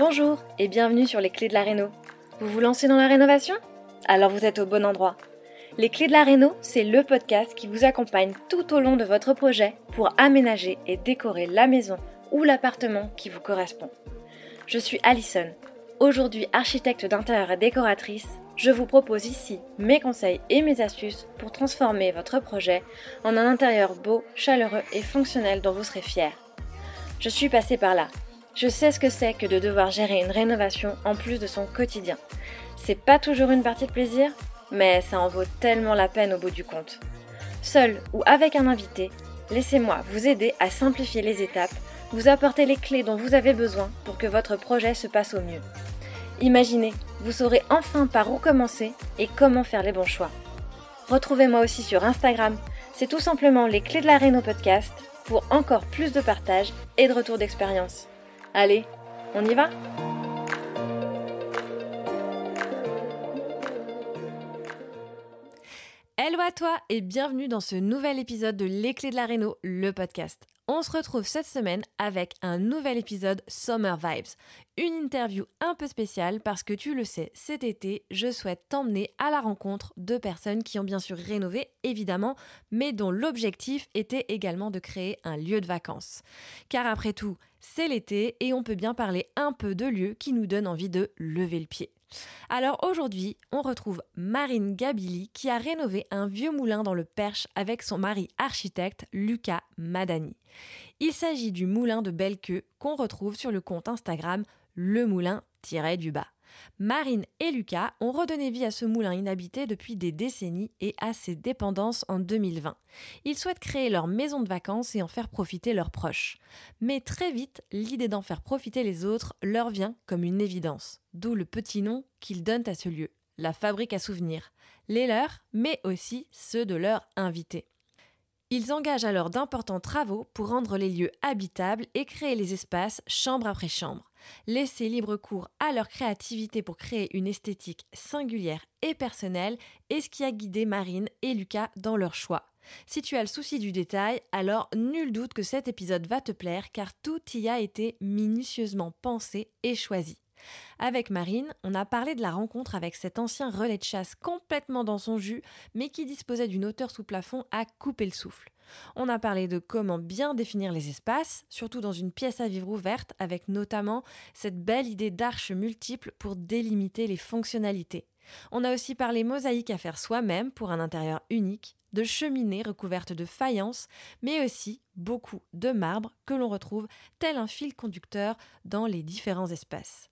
Bonjour et bienvenue sur les clés de la réno. Vous vous lancez dans la rénovation? Alors vous êtes au bon endroit. Les clés de la réno, c'est le podcast qui vous accompagne tout au long de votre projet pour aménager et décorer la maison ou l'appartement qui vous correspond. Je suis Alison, aujourd'hui architecte d'intérieur et décoratrice. Je vous propose ici mes conseils et mes astuces pour transformer votre projet en un intérieur beau, chaleureux et fonctionnel dont vous serez fiers. Je suis passée par là. Je sais ce que c'est que de devoir gérer une rénovation en plus de son quotidien. C'est pas toujours une partie de plaisir, mais ça en vaut tellement la peine au bout du compte. Seul ou avec un invité, laissez-moi vous aider à simplifier les étapes, vous apporter les clés dont vous avez besoin pour que votre projet se passe au mieux. Imaginez, vous saurez enfin par où commencer et comment faire les bons choix. Retrouvez-moi aussi sur Instagram, c'est tout simplement les clés de la réno podcast pour encore plus de partage et de retour d'expérience. Allez, on y va ? Hello à toi et bienvenue dans ce nouvel épisode de Les Clés de la Réno, le podcast. On se retrouve cette semaine avec un nouvel épisode Summer Vibes. Une interview un peu spéciale parce que tu le sais, cet été, je souhaite t'emmener à la rencontre de personnes qui ont bien sûr rénové, évidemment, mais dont l'objectif était également de créer un lieu de vacances. Car après tout, c'est l'été et on peut bien parler un peu de lieux qui nous donnent envie de lever le pied. Alors aujourd'hui, on retrouve Marine Gabili qui a rénové un vieux moulin dans le Perche avec son mari architecte Lucas Madani. Il s'agit du moulin de Bellequeux qu'on retrouve sur le compte Instagram Le Moulin-du-Bas. Marine et Lucas ont redonné vie à ce moulin inhabité depuis des décennies et à ses dépendances en 2020. Ils souhaitent créer leur maison de vacances et en faire profiter leurs proches. Mais très vite, l'idée d'en faire profiter les autres leur vient comme une évidence. D'où le petit nom qu'ils donnent à ce lieu, la fabrique à souvenirs. Les leurs, mais aussi ceux de leurs invités. Ils engagent alors d'importants travaux pour rendre les lieux habitables et créer les espaces chambre après chambre. Laisser libre cours à leur créativité pour créer une esthétique singulière et personnelle est ce qui a guidé Marine et Lucas dans leur choix. Si tu as le souci du détail, alors nul doute que cet épisode va te plaire car tout y a été minutieusement pensé et choisi. Avec Marine, on a parlé de la rencontre avec cet ancien relais de chasse complètement dans son jus, mais qui disposait d'une hauteur sous plafond à couper le souffle. On a parlé de comment bien définir les espaces, surtout dans une pièce à vivre ouverte, avec notamment cette belle idée d'arches multiples pour délimiter les fonctionnalités. On a aussi parlé mosaïque à faire soi-même pour un intérieur unique, de cheminées recouvertes de faïence, mais aussi beaucoup de marbre que l'on retrouve tel un fil conducteur dans les différents espaces.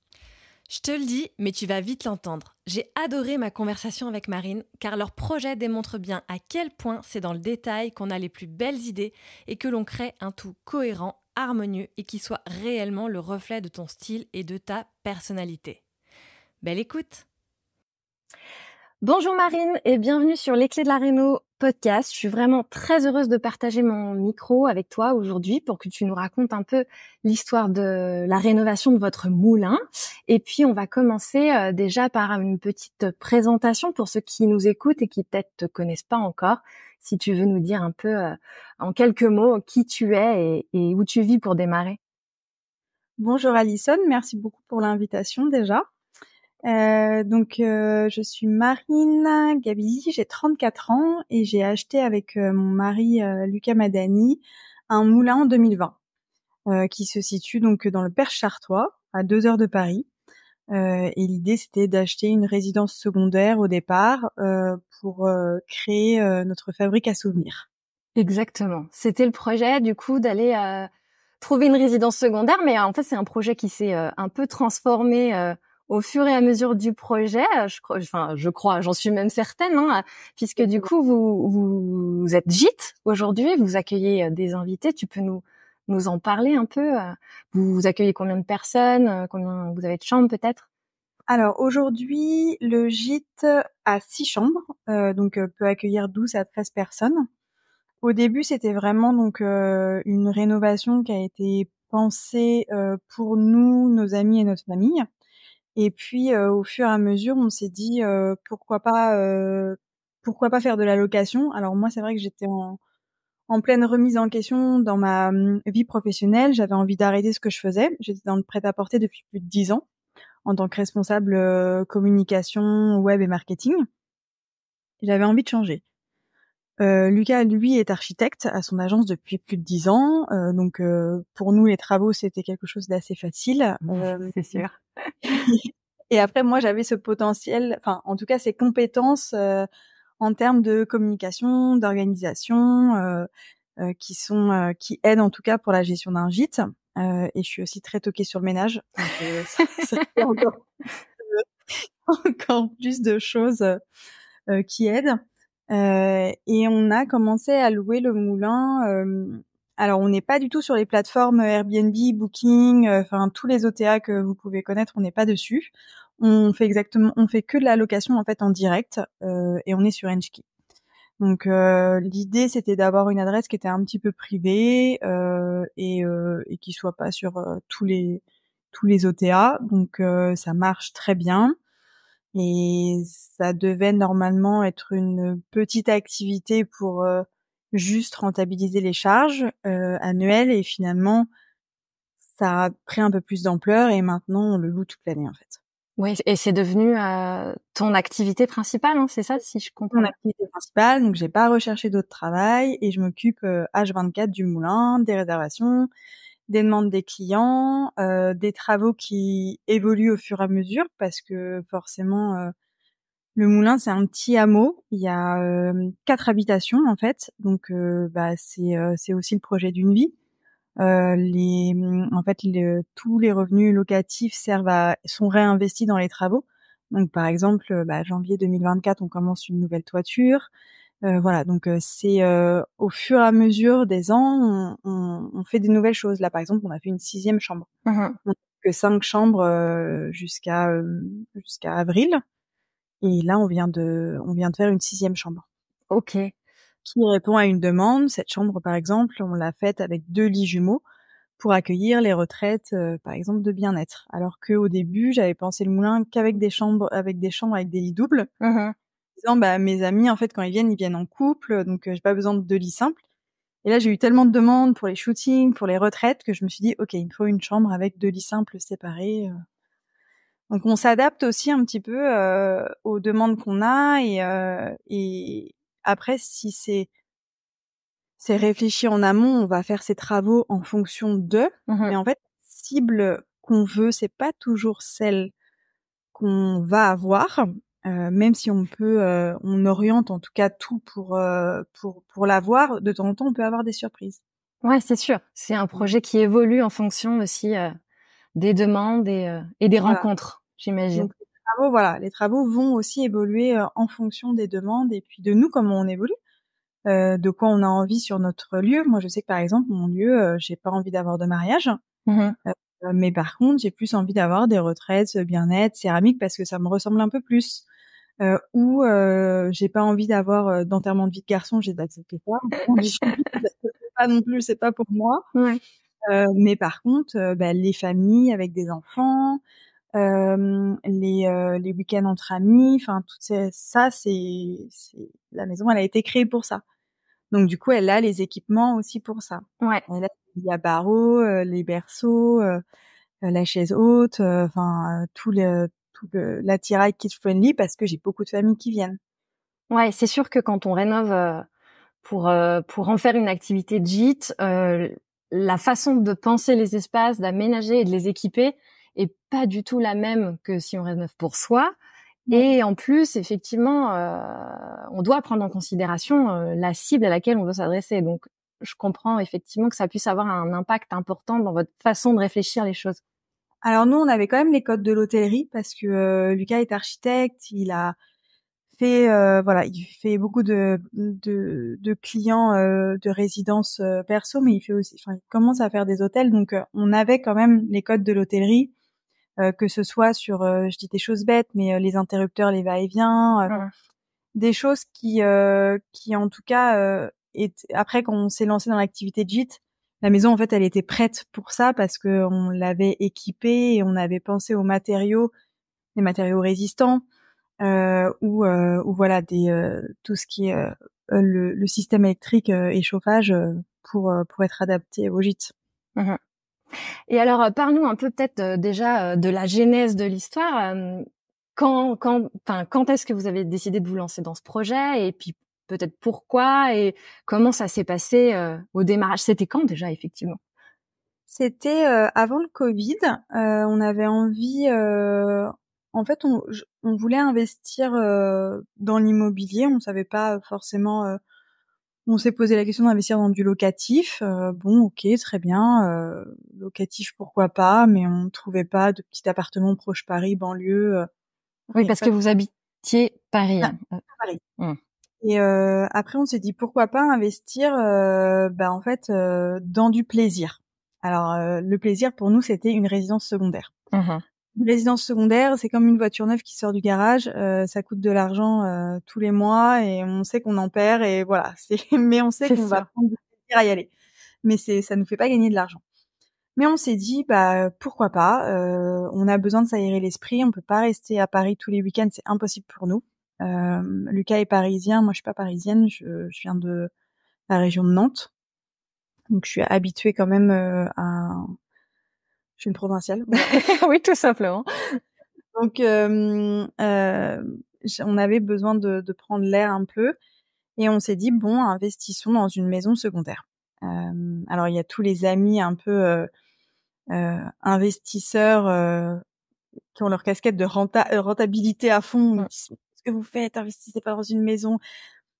Je te le dis, mais tu vas vite l'entendre. J'ai adoré ma conversation avec Marine, car leur projet démontre bien à quel point c'est dans le détail qu'on a les plus belles idées et que l'on crée un tout cohérent, harmonieux et qui soit réellement le reflet de ton style et de ta personnalité. Belle écoute! Bonjour Marine et bienvenue sur Les Clés de la Réno podcast. Je suis vraiment très heureuse de partager mon micro avec toi aujourd'hui pour que tu nous racontes un peu l'histoire de la rénovation de votre moulin. Et puis on va commencer déjà par une petite présentation pour ceux qui nous écoutent et qui peut-être te connaissent pas encore. Si tu veux nous dire un peu en quelques mots qui tu es et où tu vis pour démarrer. Bonjour Alison, merci beaucoup pour l'invitation déjà. Je suis Marine Gabili, j'ai 34 ans et j'ai acheté avec mon mari Lucas Madani un moulin en 2020 qui se situe donc dans le Perche chartrois, à 2 heures de Paris. Et l'idée c'était d'acheter une résidence secondaire au départ pour créer notre fabrique à souvenirs. Exactement. C'était le projet du coup d'aller trouver une résidence secondaire, mais en fait c'est un projet qui s'est un peu transformé au fur et à mesure du projet. Je crois, j'en suis même certaine, hein, puisque du coup vous êtes gîte aujourd'hui, vous accueillez des invités. Tu peux nous en parler un peu. Vous accueillez combien de personnes, combien vous avez de chambres peut-être? Alors aujourd'hui, le gîte a 6 chambres, peut accueillir 12 à 13 personnes. Au début, c'était vraiment une rénovation qui a été pensée pour nous, nos amis et notre famille. Et puis au fur et à mesure, on s'est dit pourquoi pas faire de la location. Alors moi, c'est vrai que j'étais en en pleine remise en question dans ma vie professionnelle. J'avais envie d'arrêter ce que je faisais. J'étais dans le prêt-à-porter depuis plus de 10 ans en tant que responsable communication, web et marketing. J'avais envie de changer. Lucas, lui, est architecte à son agence depuis plus de 10 ans. Donc, pour nous, les travaux, c'était quelque chose d'assez facile. C'est sûr. Et après, moi, j'avais ce potentiel, enfin, en tout cas, ces compétences en termes de communication, d'organisation, qui aident en tout cas pour la gestion d'un gîte. Et je suis aussi très toquée sur le ménage. Donc, ça fait encore plus de choses qui aident. Et on a commencé à louer le moulin. Alors, on n'est pas du tout sur les plateformes Airbnb, Booking, enfin tous les OTA que vous pouvez connaître, on n'est pas dessus. On fait que de la location en fait en direct et on est sur Enchki. Donc l'idée c'était d'avoir une adresse qui était un petit peu privée et qui soit pas sur tous les OTA. Donc ça marche très bien. Et ça devait normalement être une petite activité pour juste rentabiliser les charges annuelles. Et finalement, ça a pris un peu plus d'ampleur et maintenant, on le loue toute l'année en fait. Oui, et c'est devenu ton activité principale, hein, c'est ça, si je comprends? Mon activité principale, donc j'ai pas recherché d'autre travail et je m'occupe H24 du moulin, des réservations, des demandes des clients, des travaux qui évoluent au fur et à mesure parce que forcément le moulin, c'est un petit hameau. Il y a 4 habitations en fait, donc c'est aussi le projet d'une vie. Tous les revenus locatifs sont réinvestis dans les travaux. Donc par exemple, janvier 2024, on commence une nouvelle toiture. Voilà, donc c'est au fur et à mesure des ans, on fait des nouvelles choses. Là, par exemple, on a fait une 6e chambre. Mmh. On a que 5 chambres jusqu'à avril. Et là, on vient de faire une 6e chambre. Ok. Qui répond à une demande. Cette chambre, par exemple, on l'a faite avec 2 lits jumeaux pour accueillir les retraites, par exemple, de bien-être. Alors qu'au début, j'avais pensé le moulin qu'avec des chambres avec des lits doubles. Mmh. Disant, mes amis, en fait, quand ils viennent en couple, donc j'ai pas besoin de 2 lits simples. Et là, j'ai eu tellement de demandes pour les shootings, pour les retraites, que je me suis dit, OK, il me faut une chambre avec 2 lits simples séparés. Donc on s'adapte aussi un petit peu aux demandes qu'on a et après si c'est réfléchi en amont, on va faire ces travaux en fonction d'eux. Mmh. Mais en fait, la cible qu'on veut, c'est pas toujours celle qu'on va avoir, même si on oriente en tout cas tout pour l'avoir. De temps en temps, on peut avoir des surprises. Ouais, c'est sûr. C'est un projet qui évolue en fonction aussi des demandes et des Voilà. rencontres, j'imagine. Donc les travaux vont aussi évoluer en fonction des demandes et puis de nous, comment on évolue. De quoi on a envie sur notre lieu. Moi, je sais que par exemple, mon lieu, j'ai pas envie d'avoir de mariage, Mmh. mais par contre, j'ai plus envie d'avoir des retraites, bien-être, céramique, parce que ça me ressemble un peu plus. Ou j'ai pas envie d'avoir d'enterrement de vie de garçon, j'ai d'accepter pas. Pas non plus, c'est pas pour moi. Ouais. Mais par contre, les familles avec des enfants, les week-ends entre amis, enfin c'est la maison, elle a été créée pour ça. Donc du coup, elle a les équipements aussi pour ça. Ouais. Elle a il y a barreaux, les berceaux, la chaise haute, tout l'attirail kids friendly parce que j'ai beaucoup de familles qui viennent. Ouais, c'est sûr que quand on rénove pour en faire une activité de gîte, la façon de penser les espaces, d'aménager et de les équiper est pas du tout la même que si on rénove pour soi. Et en plus, effectivement, on doit prendre en considération la cible à laquelle on veut s'adresser. Donc, je comprends effectivement que ça puisse avoir un impact important dans votre façon de réfléchir les choses. Alors nous, on avait quand même les codes de l'hôtellerie parce que Lucas est architecte, il a fait il fait beaucoup de clients de résidences perso, mais il fait aussi, il commence à faire des hôtels, donc on avait quand même les codes de l'hôtellerie, que ce soit sur, je dis des choses bêtes, mais les interrupteurs, les va-et-vient, des choses qui en tout cas après quand on s'est lancé dans l'activité de gîte, la maison en fait elle était prête pour ça parce que on l'avait équipée et on avait pensé aux matériaux, les matériaux résistants ou voilà tout ce qui est le système électrique et chauffage pour être adapté au gîte. Mmh. Et alors, parle-nous un peu peut-être déjà de la genèse de l'histoire. Quand est-ce que vous avez décidé de vous lancer dans ce projet et puis peut-être pourquoi et comment ça s'est passé au démarrage? C'était quand déjà effectivement? C'était avant le Covid. On avait envie, en fait, on voulait investir dans l'immobilier. On savait pas forcément. On s'est posé la question d'investir dans du locatif. Bon, ok, très bien. Locatif, pourquoi pas, mais on trouvait pas de petit appartement proche Paris, banlieue. Oui, parce Pas que vous habitiez Paris. à Hein. Paris. Mmh. Et après, on s'est dit pourquoi pas investir, en fait, dans du plaisir. Alors, le plaisir pour nous, c'était une résidence secondaire. Mmh. Une résidence secondaire, c'est comme une voiture neuve qui sort du garage. Ça coûte de l'argent tous les mois et on sait qu'on en perd et voilà. Mais on sait C'est qu'on va sûr. prendre du plaisir à y aller. Mais ça nous fait pas gagner de l'argent. Mais on s'est dit, pourquoi pas. On a besoin de s'aérer l'esprit. On peut pas rester à Paris tous les week-ends, c'est impossible pour nous. Lucas est parisien, moi je suis pas parisienne. Je viens de la région de Nantes, donc je suis habituée quand même je suis une provinciale. Voilà. Oui, tout simplement. Donc, on avait besoin de prendre l'air un peu et on s'est dit bon, investissons dans une maison secondaire. Alors il y a tous les amis un peu investisseurs qui ont leur casquette de rentabilité à fond. Ils Mmh. disent, qu'est-ce que vous faites? Investissez pas dans une maison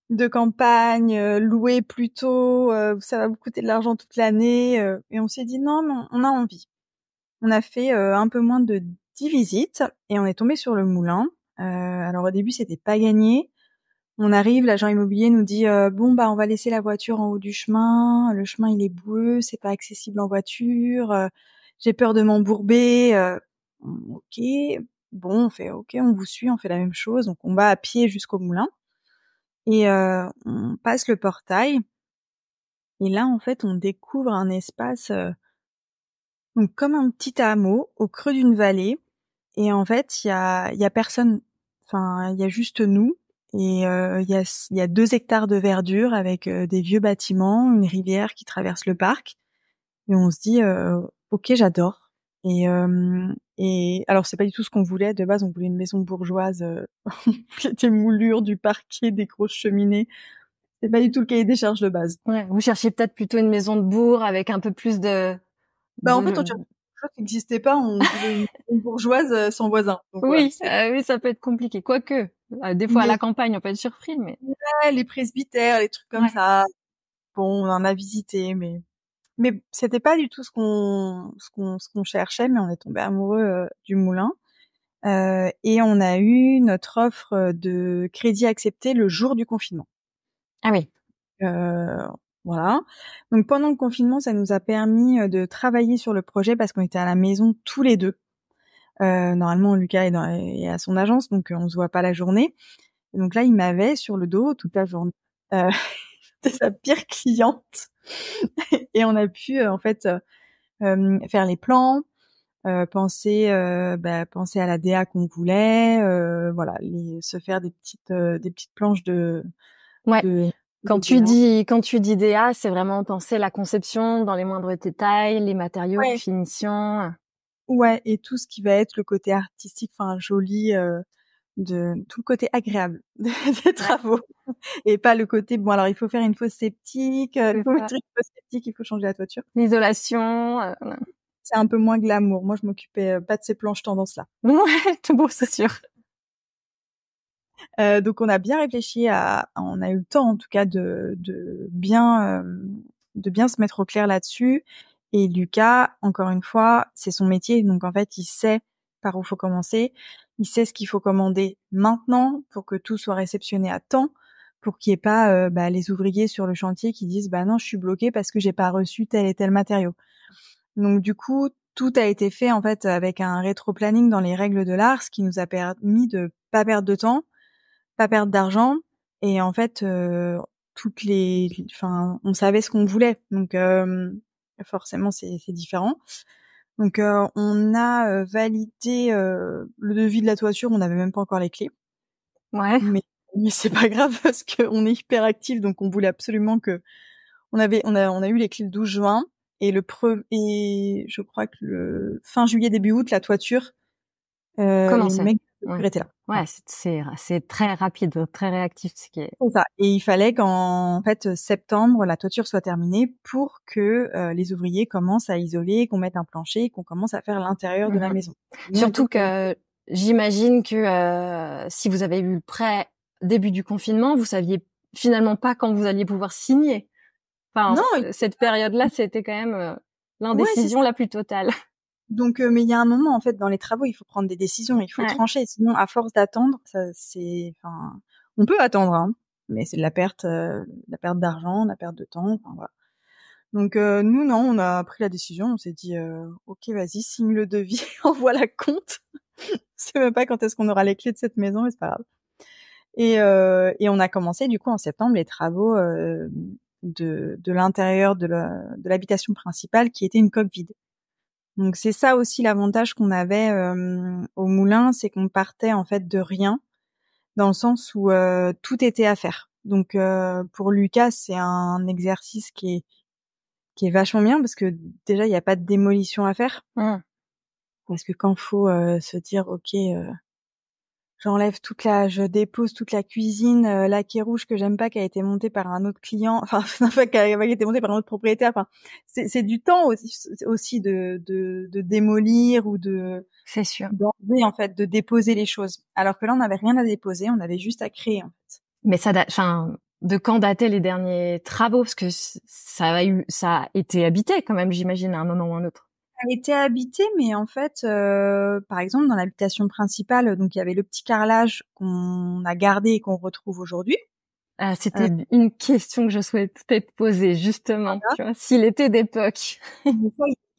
de campagne, louée plutôt, ça va vous coûter de l'argent toute l'année. Et on s'est dit non, mais on a envie. On a fait un peu moins de 10 visites et on est tombé sur le moulin. Alors au début, c'était pas gagné. On arrive, l'agent immobilier nous dit bon on va laisser la voiture en haut du chemin. Le chemin il est boueux, c'est pas accessible en voiture. J'ai peur de m'embourber. Ok, bon on fait ok, on vous suit, on fait la même chose. Donc on va à pied jusqu'au moulin et on passe le portail. Et là en fait on découvre un espace donc comme un petit hameau au creux d'une vallée. Et en fait, il y a personne. Enfin, il y a juste nous. Et il y a 2 hectares de verdure avec des vieux bâtiments, une rivière qui traverse le parc. Et on se dit, ok, j'adore. Et alors c'est pas du tout ce qu'on voulait. De base, on voulait une maison bourgeoise, des moulures, du parquet, des grosses cheminées. C'est pas du tout le cahier des charges de base. Ouais, vous cherchiez peut-être plutôt une maison de bourg avec un peu plus En fait, on de... cherchait quelque chose qui n'existait pas. On voulait une bourgeoise sans voisin. Donc voilà. Oui, oui, ça peut être compliqué. Quoique, des fois à Mais la campagne, on peut être surpris, mais ouais, les presbytères, les trucs comme ouais. ça. Bon, on en a visité, mais c'était pas du tout ce qu'on cherchait, mais on est tombé amoureux du moulin. Et on a eu notre offre de crédit accepté le jour du confinement. Ah oui. Euh, voilà. Donc pendant le confinement, ça nous a permis de travailler sur le projet parce qu'on était à la maison tous les deux. Normalement, Lucas est à son agence, donc on se voit pas la journée. Et donc là, il m'avait sur le dos toute la journée. C'était sa pire cliente. Et on a pu en fait faire les plans, penser à la DA qu'on voulait, voilà, se faire des petites planches Ouais. de Quand de tu DA. dis DA, c'est vraiment penser la conception dans les moindres détails, les matériaux, les Ouais, finitions. ouais, et tout ce qui va être le côté artistique, enfin joli, de tout le côté agréable des Ouais, travaux et pas le côté bon alors il faut faire une fosse septique, il c'est faut ça. mettre une fosse septique, il faut changer la toiture. L'isolation. C'est un peu moins glamour. Moi, je m'occupais pas de ces planches tendances-là. Ouais, tout beau, c'est sûr. Donc on a bien réfléchi on a eu le temps en tout cas de bien se mettre au clair là-dessus. Et Lucas, encore une fois, c'est son métier, donc en fait, il sait par où faut commencer. Il sait ce qu'il faut commander maintenant pour que tout soit réceptionné à temps, pour qu'il n'y ait pas les ouvriers sur le chantier qui disent bah non, je suis bloqué parce que j'ai pas reçu tel et tel matériau. Donc du coup, tout a été fait en fait avec un rétro-planning dans les règles de l'art, ce qui nous a permis de pas perdre de temps, pas perdre d'argent et en fait on savait ce qu'on voulait. Donc forcément c'est différent. Donc on a validé le devis de la toiture, on n'avait même pas encore les clés. Ouais. Mais mais c'est pas grave parce qu'on est hyper actifs, donc on voulait absolument que on a eu les clés le 12 juin et et je crois que le fin juillet début août la toiture les Commencer. mecs Ouais. étaient là. Ouais, c'est très rapide, très réactif, ce qui est. C'est ça. Et il fallait qu'en fait septembre la toiture soit terminée pour que les ouvriers commencent à isoler, qu'on mette un plancher, qu'on commence à faire l'intérieur de la maison. Surtout que j'imagine que si vous avez eu le prêt début du confinement, vous saviez finalement pas quand vous alliez pouvoir signer. Enfin, non, cette période-là, c'était quand même ouais, c'est l'indécision ça. la plus totale. Donc, mais il y a un moment, en fait, dans les travaux, il faut prendre des décisions, il faut Ouais. trancher. Sinon, à force d'attendre, on peut attendre, hein, mais c'est de la perte d'argent, de la perte de temps, enfin, voilà. Donc, nous, non, on a pris la décision, on s'est dit, ok, vas-y, signe le devis, envoie la compte. Je sais même pas quand est-ce qu'on aura les clés de cette maison, mais c'est pas grave. Et on a commencé, du coup, en septembre, les travaux, de l'intérieur de l'habitation principale, qui était une coque vide. Donc c'est ça aussi l'avantage qu'on avait au moulin, c'est qu'on partait en fait de rien, dans le sens où tout était à faire. Donc pour Lucas, c'est un exercice qui est vachement bien parce que déjà il n'y a pas de démolition à faire. Parce que quand faut se dire ok, je dépose toute la cuisine, laquée rouge que j'aime pas, qui a été montée par un autre client, enfin, qui a été montée par un autre propriétaire. Enfin, c'est du temps aussi de démolir ou C'est sûr. d'enlever, en fait, de déposer les choses. Alors que là, on n'avait rien à déposer, on avait juste à créer, en fait. Mais enfin, de quand dataient les derniers travaux? Parce que ça a été habité quand même, j'imagine, à un moment ou un autre. Elle était habitée, mais en fait, par exemple, dans l'habitation principale, donc il y avait le petit carrelage qu'on a gardé et qu'on retrouve aujourd'hui. C'était une question que je souhaitais peut-être poser, justement. Voilà. Tu vois, s'il était d'époque.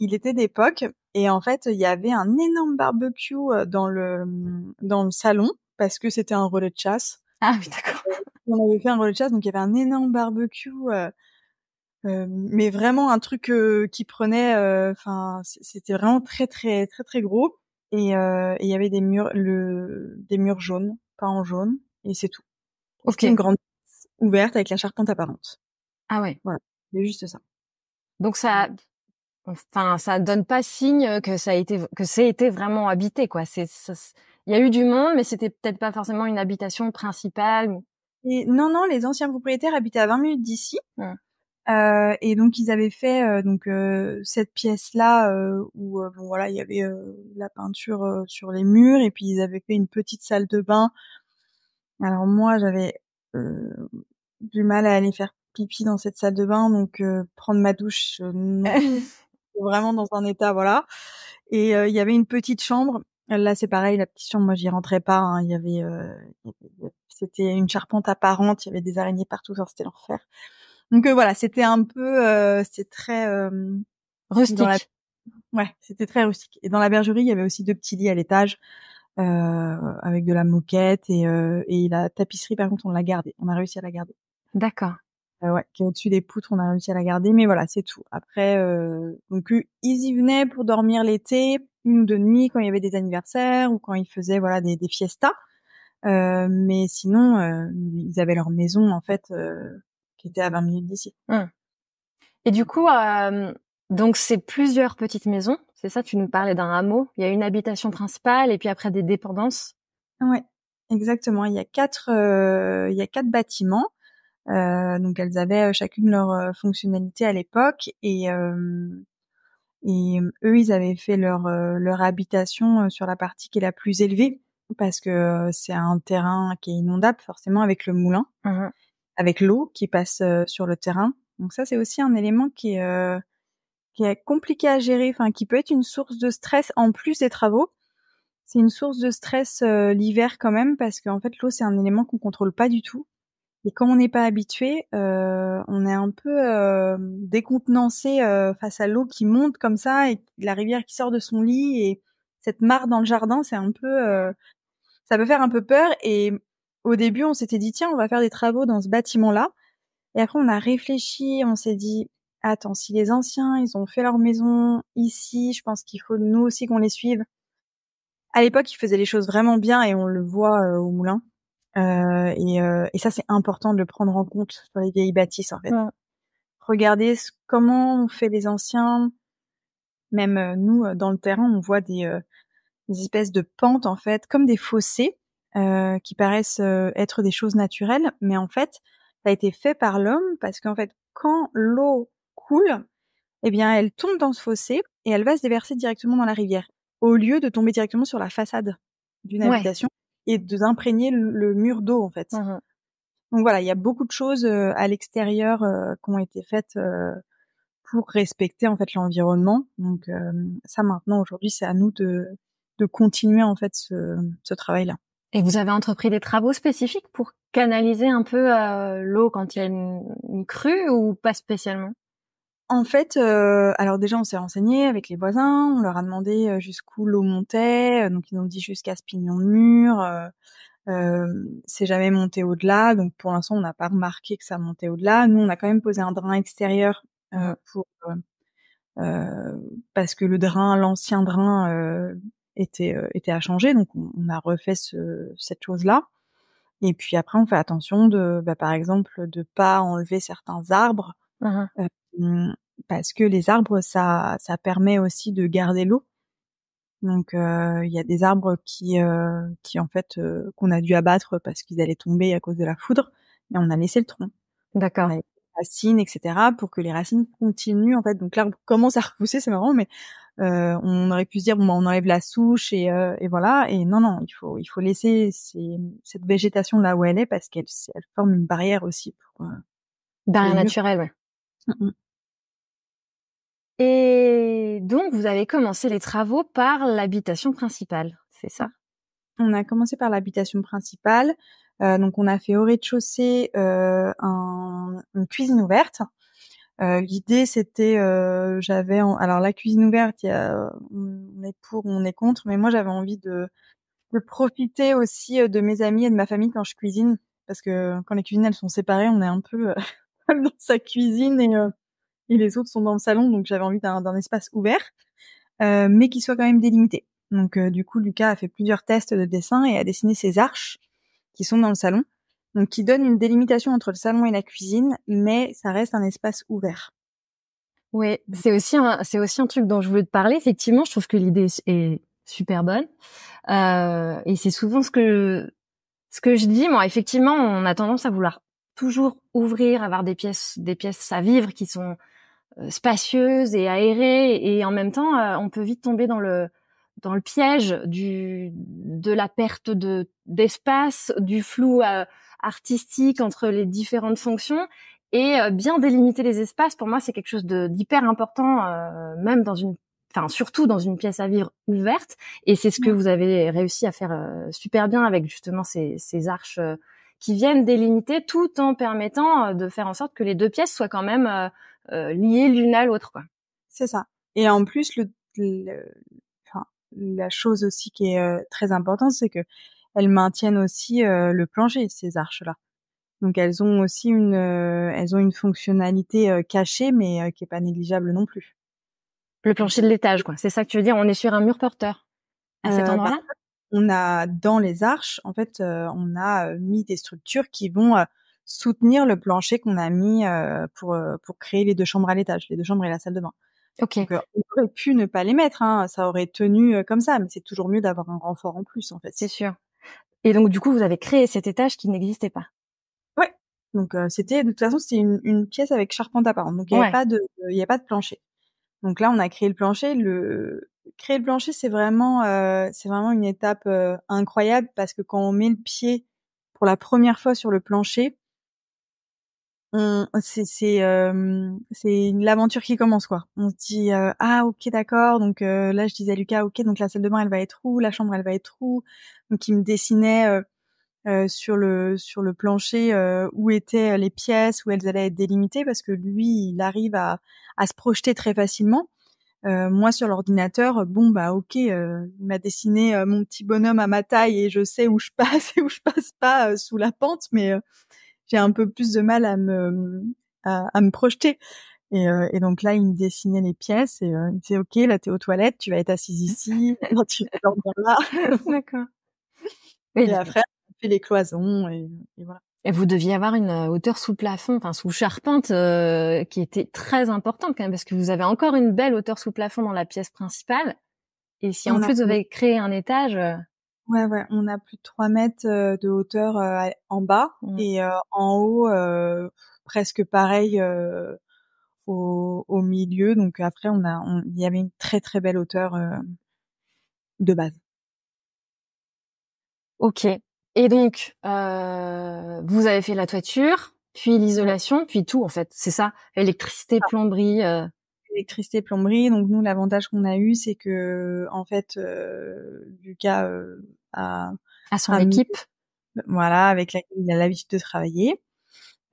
Il était d'époque. Et en fait, il y avait un énorme barbecue dans le salon parce que c'était un relais de chasse. Ah oui, d'accord. On avait fait un relais de chasse, donc il y avait un énorme barbecue, mais vraiment un truc qui prenait, enfin, c'était vraiment très très très très gros. Et il y avait des murs jaunes, pas en jaune, et c'est tout. Ok. C'était une grande pièce ouverte avec la charpente apparente. Ah ouais. Voilà, c'est juste ça. Donc ça donne pas signe que c'est été vraiment habité, quoi. Il y a eu du monde, mais c'était peut-être pas forcément une habitation principale. Et non, les anciens propriétaires habitaient à 20 minutes d'ici. Ouais. Et donc ils avaient fait cette pièce-là où bon voilà, il y avait la peinture sur les murs et puis ils avaient fait une petite salle de bain. Alors moi, j'avais du mal à aller faire pipi dans cette salle de bain, donc prendre ma douche non, vraiment dans un état voilà. Et il y avait une petite chambre. Là, c'est pareil, la petite chambre, moi j'y rentrais pas, hein. C'était une charpente apparente, il y avait des araignées partout, enfin, c'était l'enfer. Donc voilà, c'était un peu, c'était très Rustique. ouais, c'était très rustique. Et dans la bergerie, il y avait aussi 2 petits lits à l'étage avec de la moquette et la tapisserie. Par contre, on l'a gardée. On a réussi à la garder. D'accord. Ouais, qui est au-dessus des poutres, on a réussi à la garder. Mais voilà, c'est tout. Après, donc ils y venaient pour dormir l'été, 1 ou 2 nuits quand il y avait des anniversaires ou quand ils faisaient voilà des fiestas. Mais sinon, ils avaient leur maison en fait qui était à 20 minutes d'ici. Et du coup, donc c'est plusieurs petites maisons, c'est ça? Tu nous parlais d'un hameau. Il y a une habitation principale et puis après des dépendances. Ouais, exactement. Il y a 4 bâtiments. Donc elles avaient chacune leur fonctionnalité à l'époque et eux ils avaient fait leur habitation sur la partie qui est la plus élevée parce que c'est un terrain qui est inondable forcément avec le moulin, avec l'eau qui passe sur le terrain. Donc ça c'est aussi un élément qui est compliqué à gérer, enfin qui peut être une source de stress en plus des travaux. C'est une source de stress l'hiver quand même parce qu'en fait l'eau c'est un élément qu'on contrôle pas du tout. Et comme on n'est pas habitué, on est un peu décontenancé face à l'eau qui monte comme ça et la rivière qui sort de son lit et cette mare dans le jardin, c'est un peu, ça peut faire un peu peur. Et au début, on s'était dit tiens, on va faire des travaux dans ce bâtiment-là. Et après, on a réfléchi, on s'est dit attends, si les anciens ils ont fait leur maison ici, je pense qu'il faut nous aussi qu'on les suive. À l'époque, ils faisaient les choses vraiment bien et on le voit au moulin. Et ça, c'est important de le prendre en compte sur les vieilles bâtisses, en fait. Ouais. Regardez comment on fait les anciens. Même nous, dans le terrain, on voit des espèces de pentes, en fait, comme des fossés, qui paraissent être des choses naturelles, mais en fait, ça a été fait par l'homme parce qu'en fait, quand l'eau coule, eh bien, elle tombe dans ce fossé et elle va se déverser directement dans la rivière, au lieu de tomber directement sur la façade d'une Ouais. habitation et d'imprégner le mur d'eau, en fait. Mhm. Donc voilà, il y a beaucoup de choses à l'extérieur qui ont été faites pour respecter en fait l'environnement. Donc ça maintenant aujourd'hui, c'est à nous de continuer en fait ce travail-là. Et vous avez entrepris des travaux spécifiques pour canaliser un peu l'eau quand il y a une crue ou pas spécialement? En fait, alors déjà on s'est renseigné avec les voisins, on leur a demandé jusqu'où l'eau montait, donc ils nous ont dit jusqu'à ce pignon de mur. C'est jamais monté au-delà, donc pour l'instant on n'a pas remarqué que ça montait au-delà. Nous on a quand même posé un drain extérieur pour parce que l'ancien drain était à changer, donc on a refait cette chose-là. Et puis après on fait attention par exemple de pas enlever certains arbres, Mhm. hem, parce que les arbres ça permet aussi de garder l'eau. Donc il y a des arbres qui en fait qu'on a dû abattre parce qu'ils allaient tomber à cause de la foudre, mais on a laissé le tronc. On D'accord. a les racines et cetera pour que les racines continuent en fait. Donc l'arbre commence à repousser, c'est marrant, mais on aurait pu se dire: «Bon, bah, on enlève la souche et voilà» et non, il faut laisser cette végétation là où elle est parce elle forme une barrière aussi pour Barrière les murs. naturelle, ouais. Mmh mh. Et donc, vous avez commencé les travaux par l'habitation principale, c'est ça? On a commencé par l'habitation principale, donc on a fait au rez-de-chaussée, une cuisine ouverte. L'idée c'était, alors la cuisine ouverte, on est pour ou on est contre, mais moi j'avais envie de profiter aussi, de mes amis et de ma famille quand je cuisine. Parce que quand les cuisines elles sont séparées, on est un peu, dans sa cuisine et les autres sont dans le salon, donc j'avais envie d'un espace ouvert, mais qui soit quand même délimité. Donc du coup, Lucas a fait plusieurs tests de dessin et a dessiné ces arches qui sont dans le salon, donc qui donnent une délimitation entre le salon et la cuisine, mais ça reste un espace ouvert. Oui, c'est aussi un truc dont je voulais te parler. Effectivement, je trouve que l'idée est super bonne. Et c'est souvent ce que je dis. Moi, effectivement, on a tendance à vouloir toujours ouvrir, avoir des pièces à vivre qui sont spacieuses et aérées, et en même temps, on peut vite tomber dans le piège de la perte d'espace, du flou artistique entre les différentes fonctions. Et bien délimiter les espaces, pour moi, c'est quelque chose d'hyper important, même surtout dans une pièce à vivre ouverte. Et c'est ce que vous avez réussi à faire super bien avec justement ces arches qui viennent délimiter, tout en permettant de faire en sorte que les deux pièces soient quand même liées l'une à l'autre, quoi. C'est ça. Et en plus, enfin, la chose aussi qui est très importante, c'est que elles maintiennent aussi le plancher, ces arches-là. Donc elles ont une fonctionnalité cachée, mais qui est pas négligeable non plus. Le plancher de l'étage, quoi. C'est ça que tu veux dire? On est sur un mur porteur à cet Bah, endroit-là? on a dans les arches, en fait, on a mis des structures qui vont soutenir le plancher qu'on a mis pour créer les 2 chambres à l'étage, les 2 chambres et la salle de bain. Ok. Donc on aurait pu ne pas les mettre, hein, ça aurait tenu comme ça, mais c'est toujours mieux d'avoir un renfort en plus, en fait. C'est sûr. Et donc, du coup, vous avez créé cet étage qui n'existait pas. Ouais. Donc c'était de toute façon, c'était une pièce avec charpente apparente, donc Ouais. il y avait pas de plancher. Donc là, on a créé le plancher. Créer le plancher, c'est vraiment une étape incroyable parce que quand on met le pied pour la première fois sur le plancher, c'est l'aventure qui commence, quoi. On se dit ah ok d'accord. Donc là, je disais à Lucas ok, donc la salle de bain elle va être où, la chambre elle va être où. Donc il me dessinait sur le plancher où étaient les pièces, où elles allaient être délimitées parce que lui il arrive à se projeter très facilement. Moi sur l'ordinateur, bon bah ok, il m'a dessiné mon petit bonhomme à ma taille et je sais où je passe et où je passe pas sous la pente, mais j'ai un peu plus de mal à me projeter. Et donc là, il me dessinait les pièces et il me disait ok, là t'es aux toilettes, tu vas être assise ici, là tu vas dormir là. D'accord. Et après, fait les cloisons et voilà. Et vous deviez avoir une hauteur sous plafond, enfin sous charpente, qui était très importante quand même, parce que vous avez encore une belle hauteur sous plafond dans la pièce principale. Et si en On a plus vous avez créé un étage, Ouais, on a plus de 3 mètres de hauteur en bas et en haut presque pareil au milieu. Donc après il y avait une très très belle hauteur de base. ok. Et donc vous avez fait la toiture, puis l'isolation, puis tout en fait. C'est ça, électricité, plomberie. Électricité, plomberie. Donc nous, l'avantage qu'on a eu, c'est que en fait, Lucas a À son a mis, équipe. voilà, avec laquelle il a l'habitude de travailler.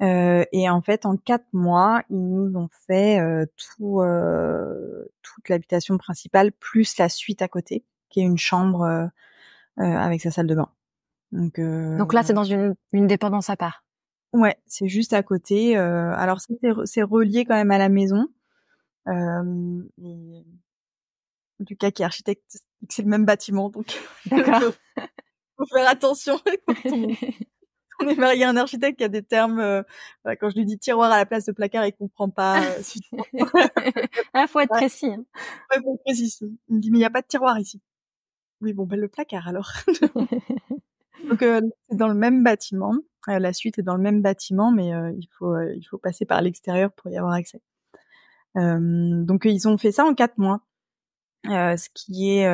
Et en fait, en 4 mois, ils nous ont fait toute l'habitation principale plus la suite à côté, qui est une chambre avec sa salle de bain. Donc là, c'est dans une dépendance à part. Ouais, c'est juste à côté. Alors c'est relié quand même à la maison. Et Lucas qui est architecte, c'est le même bâtiment, donc D'accord. faut faire attention quand on est marié à un architecte qui a des termes. Quand je lui dis tiroir à la place de placard, il comprend pas. Ah, faut être précis. Hein. Ouais, faut être précis. Il me dit mais il y a pas de tiroir ici. Oui, bon, le placard alors. Donc c'est dans le même bâtiment. La suite est dans le même bâtiment, mais il faut passer par l'extérieur pour y avoir accès. Donc ils ont fait ça en 4 mois, ce qui est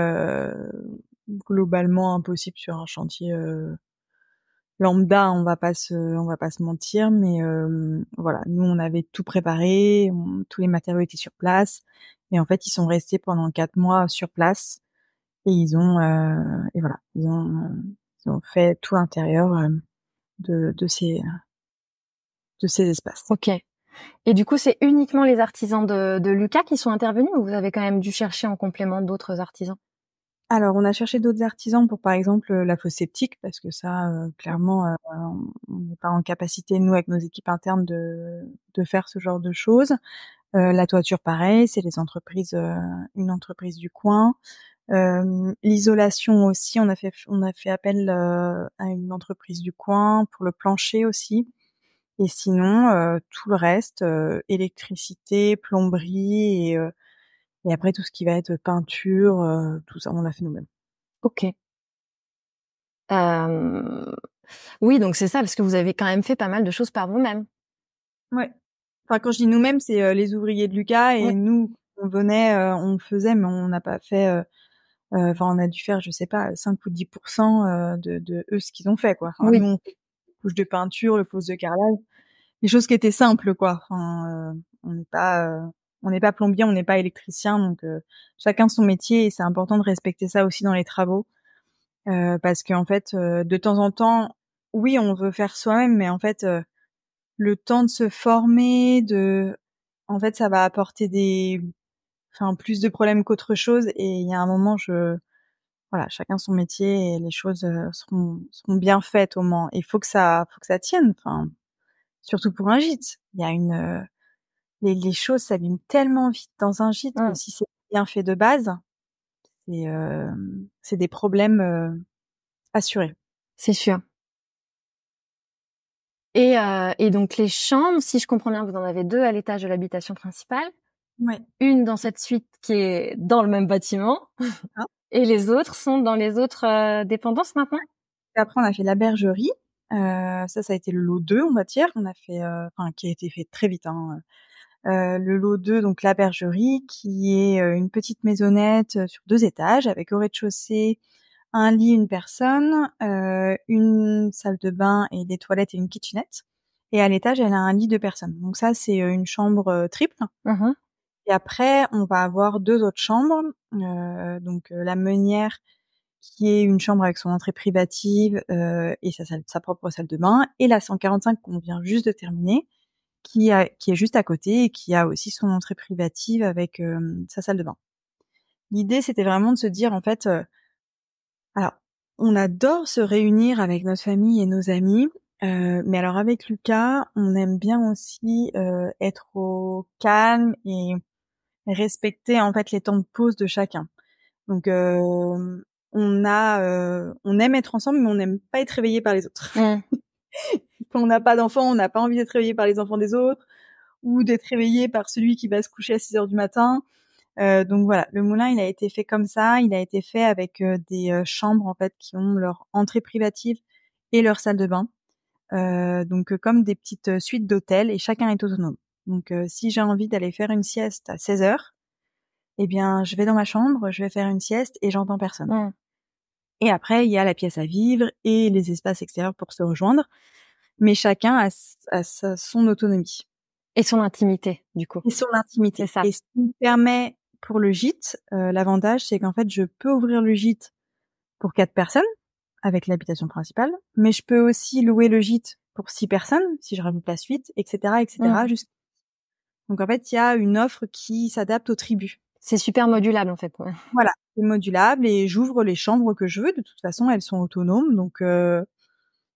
globalement impossible sur un chantier lambda. On va pas se mentir, mais voilà, nous on avait tout préparé, tous les matériaux étaient sur place, et en fait ils sont restés pendant 4 mois sur place et ils ont fait tout l'intérieur de ces espaces. Ok. Et du coup, c'est uniquement les artisans de Lucas qui sont intervenus ou vous avez quand même dû chercher en complément d'autres artisans? Alors, on a cherché d'autres artisans pour, par exemple, la fosse septique, parce que ça, clairement, on n'est pas en capacité, nous, avec nos équipes internes, de faire ce genre de choses. La toiture, pareil, c'est une entreprise du coin. L'isolation aussi, on a fait appel à une entreprise du coin pour le plancher aussi. Et sinon, tout le reste, électricité, plomberie et après tout ce qui va être peinture, tout ça, on l'a fait nous-mêmes. Ok. Oui, donc c'est ça, parce que vous avez quand même fait pas mal de choses par vous-même. Ouais. Enfin, quand je dis nous-mêmes, c'est les ouvriers de Lucas et Ouais. nous, on venait, on faisait, mais on n'a pas fait. Enfin, on a dû faire, je sais pas, 5 ou 10% de eux ce qu'ils ont fait, quoi. Enfin, Oui. nous, on fait les couches de peinture, le pose de carrelage, les choses qui étaient simples, quoi. Enfin, on n'est pas plombier, on n'est pas électricien, donc chacun son métier et c'est important de respecter ça aussi dans les travaux, parce qu'en fait, de temps en temps, oui, on veut faire soi-même, mais en fait, le temps de se former, en fait, ça va apporter plus de problèmes qu'autre chose. Et il y a un moment, voilà, chacun son métier et les choses seront bien faites au Mans. Il faut que ça tienne. Enfin, surtout pour un gîte. Il y a les choses s'abîment tellement vite dans un gîte que si c'est bien fait de base, c'est des problèmes assurés. C'est sûr. Et donc les chambres, si je comprends bien, vous en avez 2 à l'étage de l'habitation principale, Ouais. une dans cette suite qui est dans le même bâtiment, Ah. et les autres sont dans les autres dépendances maintenant? Et après, on a fait la bergerie. Ça a été le lot 2, on va dire. On a fait, qui a été fait très vite, hein. Le lot 2, donc la bergerie, qui est une petite maisonnette sur 2 étages, avec au rez-de-chaussée un lit, une personne, une salle de bain et des toilettes et une kitchenette. Et à l'étage, elle a un lit de personnes. Donc ça, c'est une chambre triple. Mmh. Et après, on va avoir 2 autres chambres. La meunière, qui est une chambre avec son entrée privative et sa propre salle de bain. Et la 145 qu'on vient juste de terminer, qui est juste à côté et qui a aussi son entrée privative avec sa salle de bain. L'idée, c'était vraiment de se dire, en fait, alors, on adore se réunir avec notre famille et nos amis, mais alors avec Lucas, on aime bien aussi être au calme et respecter en fait les temps de pause de chacun. Donc on aime être ensemble, mais on n'aime pas être réveillé par les autres. Quand on n'a pas d'enfants, on n'a pas envie d'être réveillé par les enfants des autres, ou d'être réveillé par celui qui va se coucher à 6 heures du matin. Donc voilà, le moulin, il a été fait comme ça. Il a été fait avec des chambres, en fait, qui ont leur entrée privative et leur salle de bain. Donc comme des petites suites d'hôtels, et chacun est autonome. Donc si j'ai envie d'aller faire une sieste à 16 heures, eh bien, je vais dans ma chambre, je vais faire une sieste et j'entends personne. Et après, il y a la pièce à vivre et les espaces extérieurs pour se rejoindre. Mais chacun a son autonomie. Et son intimité, du coup. Et son intimité. C'est ça. Et ce qui me permet, pour le gîte, l'avantage, c'est qu'en fait, je peux ouvrir le gîte pour 4 personnes, avec l'habitation principale, mais je peux aussi louer le gîte pour 6 personnes, si je rajoute la suite, etc., Donc en fait, il y a une offre qui s'adapte aux tribus. C'est super modulable, en fait. Ouais. Voilà, c'est modulable et j'ouvre les chambres que je veux. De toute façon, elles sont autonomes, donc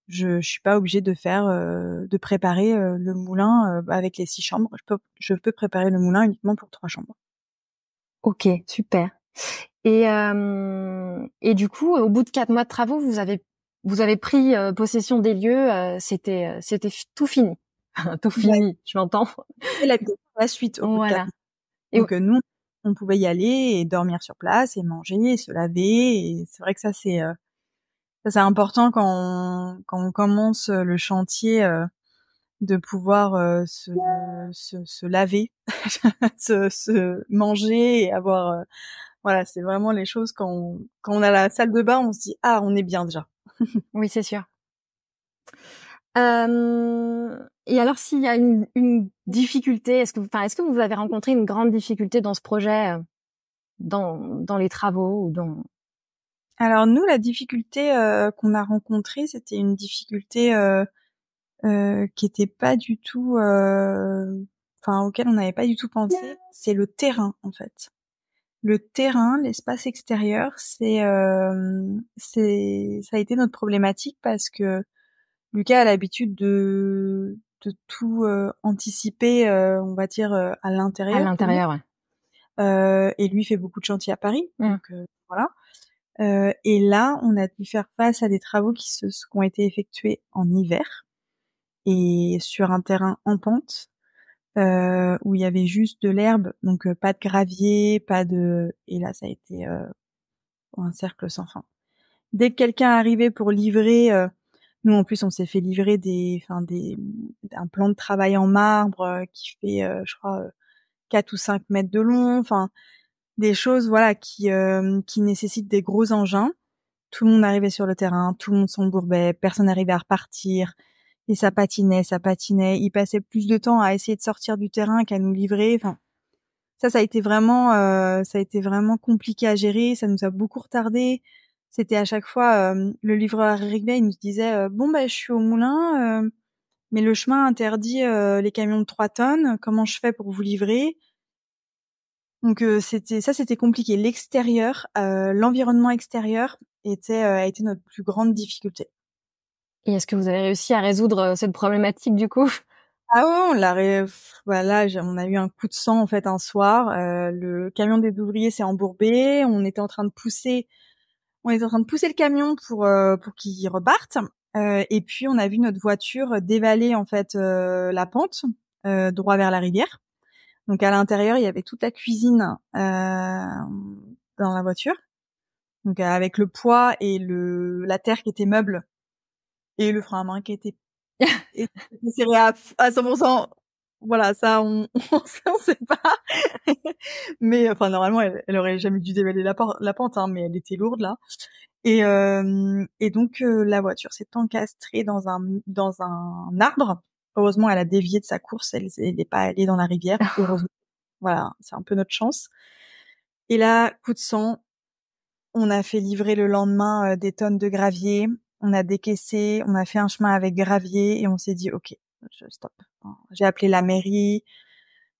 je suis pas obligée de préparer le moulin avec les 6 chambres. Je peux préparer le moulin uniquement pour 3 chambres. Ok, super. Et du coup, au bout de 4 mois de travaux, vous avez pris possession des lieux. C'était tout fini. Tout fini, Ouais. je m'entends. Et la suite au bout de 4 mois. Donc nous, on pouvait y aller et dormir sur place et manger et se laver. Et c'est vrai que ça c'est important quand on commence le chantier, de pouvoir se laver, se manger et avoir voilà, c'est vraiment les choses quand on a la salle de bain, on se dit ah, on est bien déjà. Oui, c'est sûr. Et alors, s'il y a une difficulté, est-ce que vous avez rencontré une grande difficulté dans ce projet, dans les travaux ou dans... Alors nous, la difficulté qu'on a rencontrée, c'était une difficulté qui était pas du tout, auquel on n'avait pas du tout pensé. C'est le terrain, en fait. Le terrain, l'espace extérieur, ça a été notre problématique parce que Lucas a l'habitude de tout anticiper, on va dire à l'intérieur. À l'intérieur, ouais. Et lui fait beaucoup de chantiers à Paris, donc voilà. Et là, on a dû faire face à des travaux qui ont été effectués en hiver et sur un terrain en pente où il y avait juste de l'herbe, donc pas de gravier, et là ça a été un cercle sans fin. Dès que quelqu'un arrivait pour livrer, nous en plus on s'est fait livrer un plan de travail en marbre qui fait je crois 4 ou 5 mètres de long, enfin des choses voilà qui nécessitent des gros engins. Tout le monde arrivait sur le terrain, tout le monde s'embourbait, personne n'arrivait à repartir. Et ça patinait. Il passait plus de temps à essayer de sortir du terrain qu'à nous livrer. Enfin, ça a été vraiment compliqué à gérer. Ça nous a beaucoup retardé. C'était à chaque fois, le livreur arrivait, il nous disait, bon, je suis au moulin, mais le chemin interdit les camions de 3 tonnes. Comment je fais pour vous livrer? Donc, c'était compliqué. L'extérieur, l'environnement extérieur a été notre plus grande difficulté. Et est-ce que vous avez réussi à résoudre cette problématique du coup? Ah ouais, on a eu un coup de sang en fait un soir. Le camion des ouvriers s'est embourbé. On était en train de pousser le camion pour qu'il reparte. Et puis on a vu notre voiture dévaler en fait la pente droit vers la rivière. Donc à l'intérieur il y avait toute la cuisine dans la voiture. Donc avec le poids et la terre qui était meuble et le frein à main qui était serré à 100%. Voilà, ça, on sait pas. Mais, enfin, normalement, elle aurait jamais dû dévaler la pente, hein, mais elle était lourde, là. Et donc, la voiture s'est encastrée dans un arbre. Heureusement, elle a dévié de sa course. Elle est pas allée dans la rivière. Heureusement. Voilà, c'est un peu notre chance. Et là, coup de sang. On a fait livrer le lendemain des tonnes de gravier. On a décaissé, on a fait un chemin avec gravier et on s'est dit ok, stop. J'ai appelé la mairie,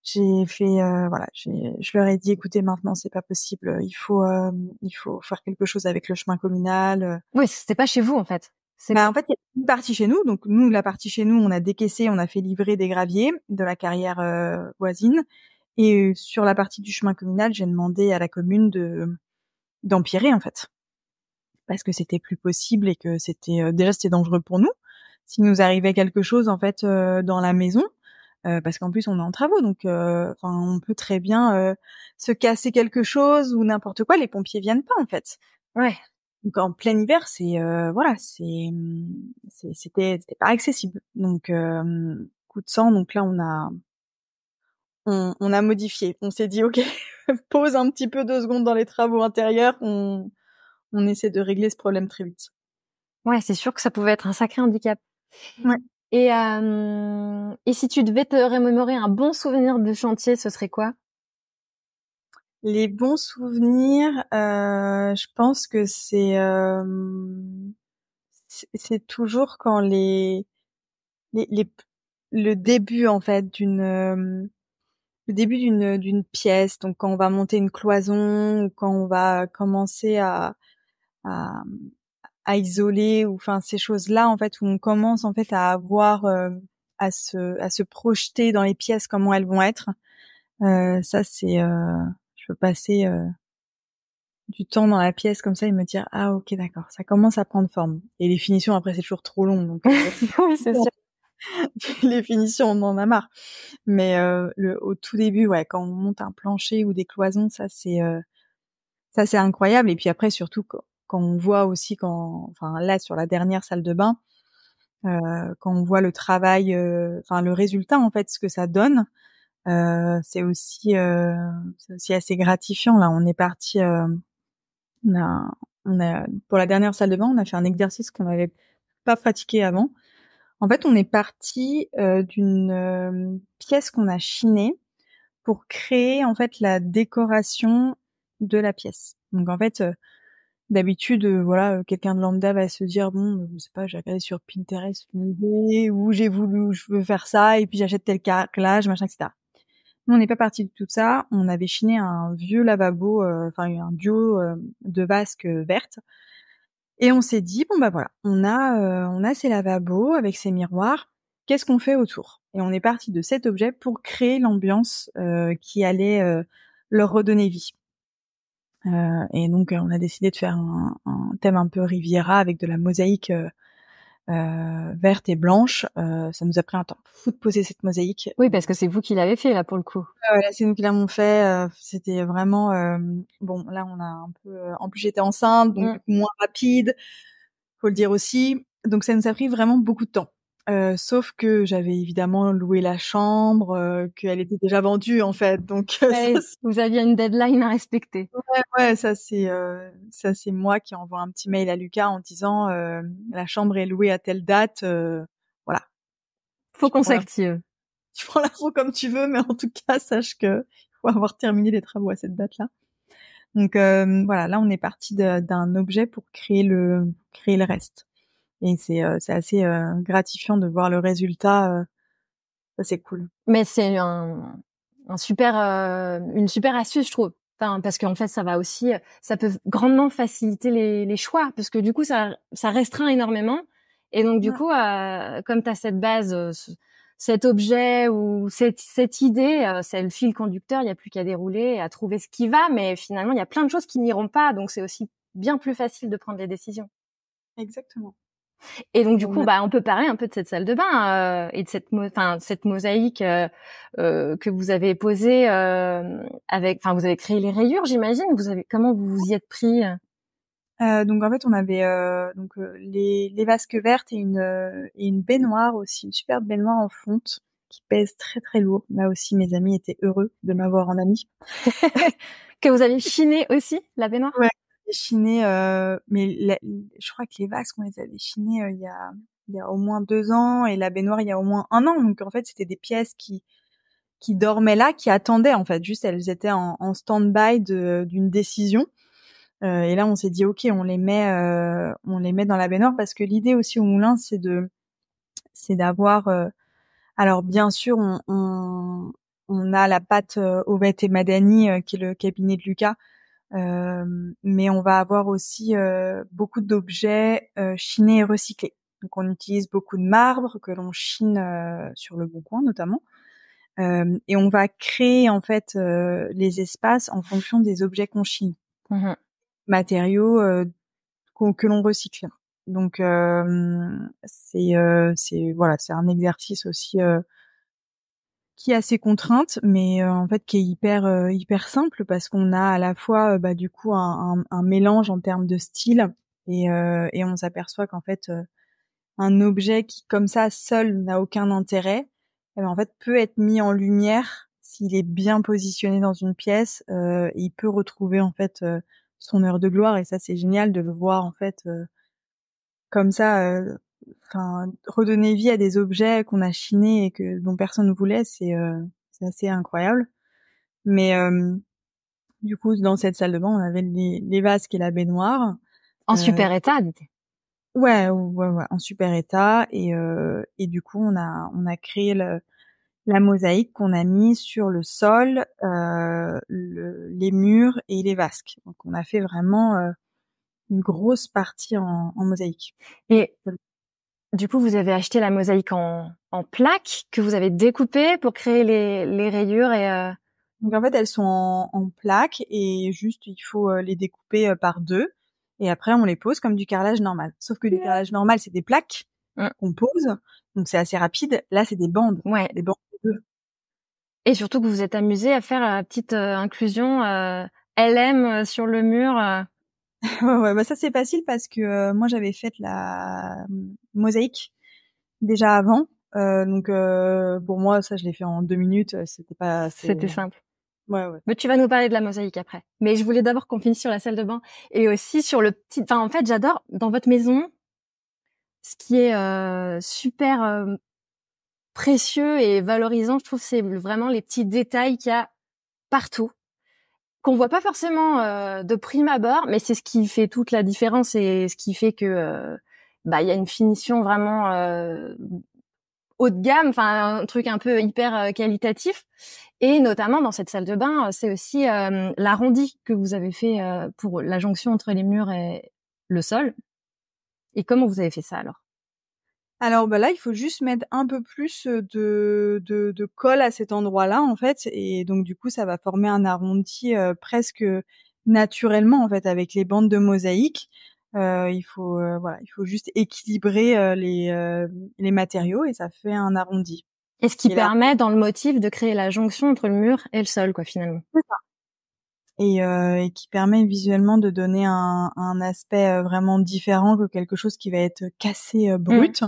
j'ai fait je leur ai dit écoutez maintenant c'est pas possible, il faut faire quelque chose avec le chemin communal. Oui, c'était pas chez vous en fait. En fait il y a une partie chez nous, donc nous la partie chez nous on a décaissé, on a fait livrer des graviers de la carrière voisine et sur la partie du chemin communal j'ai demandé à la commune d'empirer en fait. parce que c'était plus possible et que c'était déjà c'était dangereux pour nous. S'il nous arrivait quelque chose en fait dans la maison, parce qu'en plus on est en travaux, donc enfin on peut très bien se casser quelque chose ou n'importe quoi, les pompiers viennent pas en fait. Ouais. Donc en plein hiver, voilà, c'était pas accessible. Donc coup de sang, donc là on a modifié. On s'est dit OK, pause un petit peu 2 secondes dans les travaux intérieurs, on essaie de régler ce problème très vite. Ouais, c'est sûr que ça pouvait être un sacré handicap. Ouais. Et si tu devais te remémorer un bon souvenir de chantier, ce serait quoi? Les bons souvenirs, je pense que c'est toujours quand les le début en fait le début d'une pièce, donc quand on va monter une cloison ou quand on va commencer à à isoler ou enfin ces choses-là en fait où on commence en fait à avoir à se projeter dans les pièces comment elles vont être. Ça c'est je peux passer du temps dans la pièce comme ça et me dire ah ok d'accord ça commence à prendre forme et les finitions après c'est toujours trop long donc Oui, c'est sûr. les finitions on en a marre mais le au tout début ouais quand on monte un plancher ou des cloisons ça c'est incroyable et puis après surtout quand on voit aussi enfin là sur la dernière salle de bain quand on voit le travail enfin le résultat en fait ce que ça donne c'est aussi assez gratifiant là on est parti on a pour la dernière salle de bain, on a fait un exercice qu'on n'avait pas pratiqué avant. En fait, on est parti d'une pièce qu'on a chinée pour créer en fait la décoration de la pièce. Donc en fait, d'habitude, voilà, quelqu'un de lambda va se dire bon, je sais pas, j'ai regardé sur Pinterest une idée ou je veux faire ça et puis j'achète tel carrelage, machin, etc. Nous, on n'est pas parti de tout ça. On avait chiné un vieux lavabo, enfin un duo de vasques vertes. Et on s'est dit: «Bon, bah, voilà, on a ces lavabos avec ces miroirs, qu'est-ce qu'on fait autour?» Et on est parti de cet objet pour créer l'ambiance, qui allait, leur redonner vie. Et donc, on a décidé de faire un thème un peu Riviera avec de la mosaïque, verte et blanche. Ça nous a pris un temps fou de poser cette mosaïque. Oui, parce que c'est vous qui l'avez fait, là, pour le coup. Ouais, là, c'est nous qui l'avons fait, c'était vraiment, bon, là, on a un peu, en plus, j'étais enceinte, donc du coup, moins rapide, faut le dire aussi. Donc ça nous a pris vraiment beaucoup de temps. Sauf que j'avais évidemment loué la chambre, qu'elle était déjà vendue, en fait, donc Ouais, vous aviez une deadline à respecter. ouais, ça c'est moi qui envoie un petit mail à Lucas en disant, «La chambre est louée à telle date, voilà. Faut qu'on s'active. Tu prends l'info comme tu veux, mais en tout cas, sache que il faut avoir terminé les travaux à cette date-là». Donc voilà, là on est parti d'un objet pour créer le reste. Et c'est assez gratifiant de voir le résultat. Ça c'est cool. Mais c'est un super, une super astuce, je trouve. Enfin, parce qu'en fait, ça va aussi, ça peut grandement faciliter les choix, parce que du coup, ça restreint énormément. Et donc, du Ouais. coup, comme tu as cette base, cet objet ou cette idée, c'est le fil conducteur, il n'y a plus qu'à dérouler et à trouver ce qui va. Mais finalement, il y a plein de choses qui n'iront pas. Donc, c'est aussi bien plus facile de prendre les décisions. Exactement. Et donc du On coup, a on peut parler un peu de cette salle de bain et de cette mosaïque que vous avez posée avec. Enfin, vous avez créé les rayures, j'imagine. Comment vous vous y êtes pris? donc en fait, on avait les vasques vertes et une baignoire aussi, une superbe baignoire en fonte qui pèse très, très lourd. Là aussi, mes amis étaient heureux de m'avoir en amie. Que vous avez chiné aussi, la baignoire? Ouais, j'ai chiné, mais je crois que les vasques, on les avait chinées, il y a au moins 2 ans et la baignoire, il y a au moins 1 an. Donc en fait, c'était des pièces qui dormaient là, qui attendaient en fait. Juste, elles étaient en stand-by d'une décision. Et là, on s'est dit OK, on les met dans la baignoire parce que l'idée aussi au moulin, c'est d'avoir. Alors bien sûr, on a la pâte Ovette et Madani qui est le cabinet de Lucas, mais on va avoir aussi beaucoup d'objets chinés et recyclés. Donc on utilise beaucoup de marbre que l'on chine sur le Bon Coin notamment. Et on va créer en fait les espaces en fonction des objets qu'on chine. Mmh. Matériaux que l'on recycle. Donc c'est voilà, c'est un exercice aussi qui a ses contraintes, mais en fait qui est hyper simple parce qu'on a à la fois du coup un mélange en termes de style et on s'aperçoit qu'en fait un objet qui comme ça seul n'a aucun intérêt, eh ben, en fait peut être mis en lumière s'il est bien positionné dans une pièce, il peut retrouver en fait son heure de gloire et ça c'est génial de le voir en fait comme ça enfin redonner vie à des objets qu'on a chinés et que dont personne ne voulait, c'est assez incroyable. Mais du coup dans cette salle de bain, on avait les vasques et la baignoire. En super état, Ouais, en super état et du coup on a créé la mosaïque qu'on a mis sur le sol, les murs et les vasques. Donc on a fait vraiment une grosse partie en mosaïque. Et du coup, vous avez acheté la mosaïque en plaques que vous avez découpées pour créer les rayures et Donc en fait, elles sont en plaques et juste il faut les découper par deux et après on les pose comme du carrelage normal. Sauf que du carrelage normal, c'est des plaques qu'on pose, donc c'est assez rapide. Là, c'est des bandes, ouais. des bandes de deux. Et surtout que vous êtes amusé à faire la petite inclusion LM sur le mur. Ouais, bah ça c'est facile parce que moi j'avais fait la mosaïque déjà avant. Donc pour moi ça je l'ai fait en 2 minutes, c'était pas assez... C'était simple. Ouais. Mais tu vas nous parler de la mosaïque après. Mais je voulais d'abord qu'on finisse sur la salle de bain et aussi sur le petit... Enfin, en fait, j'adore dans votre maison ce qui est super précieux et valorisant. Je trouve c'est vraiment les petits détails qu'il y a partout, qu'on voit pas forcément de prime abord, mais c'est ce qui fait toute la différence et ce qui fait que il y a une finition vraiment haut de gamme, enfin un truc un peu hyper qualitatif. Et notamment dans cette salle de bain, c'est aussi l'arrondi que vous avez fait pour la jonction entre les murs et le sol. Et comment vous avez fait ça alors? Alors là, il faut juste mettre un peu plus de colle à cet endroit-là en fait, et donc du coup, ça va former un arrondi presque naturellement en fait avec les bandes de mosaïque. Il faut juste équilibrer les matériaux et ça fait un arrondi. Et ce qui Et là, permet dans le motif de créer la jonction entre le mur et le sol, quoi, finalement. c'est ça. Et qui permet visuellement de donner un aspect vraiment différent que quelque chose qui va être cassé brut.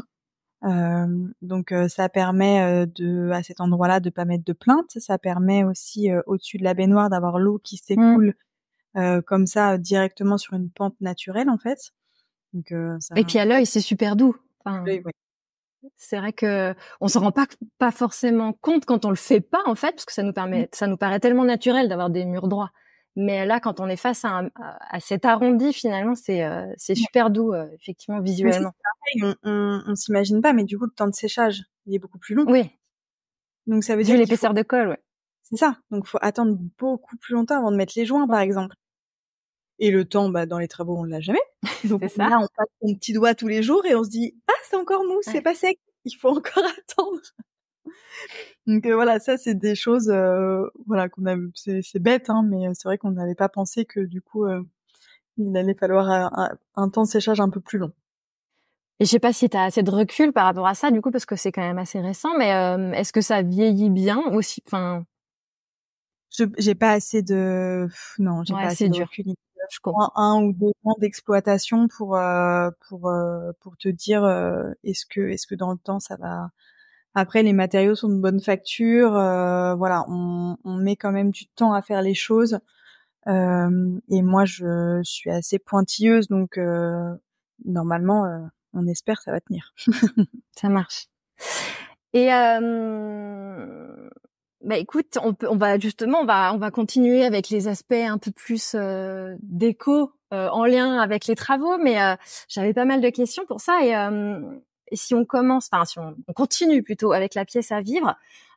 Donc ça permet à cet endroit-là de pas mettre de plainte. Ça permet aussi au-dessus de la baignoire d'avoir l'eau qui s'écoule comme ça directement sur une pente naturelle en fait. Donc ça. Et puis à l'œil, c'est super doux. Enfin, Oui. c'est vrai que on s'en rend pas forcément compte quand on le fait pas en fait, parce que ça nous paraît tellement naturel d'avoir des murs droits. Mais là, quand on est face à cet arrondi, finalement, c'est super doux, effectivement, visuellement. Mais c'est pareil, on s'imagine pas, mais du coup le temps de séchage il est beaucoup plus long. Oui. Donc ça veut Vu dire l'épaisseur de colle, ouais. C'est ça. Donc faut attendre beaucoup plus longtemps avant de mettre les joints par exemple. Et le temps, dans les travaux, on l'a jamais. Donc C'est ça. là, on passe son petit doigt tous les jours et on se dit « Ah, c'est encore mou, c'est pas sec, il faut encore attendre. » Donc voilà, ça c'est des choses voilà qu'on a c'est bête hein, mais c'est vrai qu'on n'avait pas pensé que du coup il allait falloir un temps de séchage un peu plus long. Et je sais pas si tu as assez de recul par rapport à ça du coup parce que c'est quand même assez récent, mais est-ce que ça vieillit bien aussi? Enfin, J'ai pas assez de non, j'ai pas assez de recul. Je comprends. 1 ou 2 ans d'exploitation pour te dire est-ce que dans le temps ça va. Après les matériaux sont de bonne facture, voilà, on met quand même du temps à faire les choses. Et moi je suis assez pointilleuse donc normalement on espère que ça va tenir. Ça marche. Et écoute, on va continuer avec les aspects un peu plus déco en lien avec les travaux, mais j'avais pas mal de questions pour ça et si on on continue plutôt avec la pièce à vivre.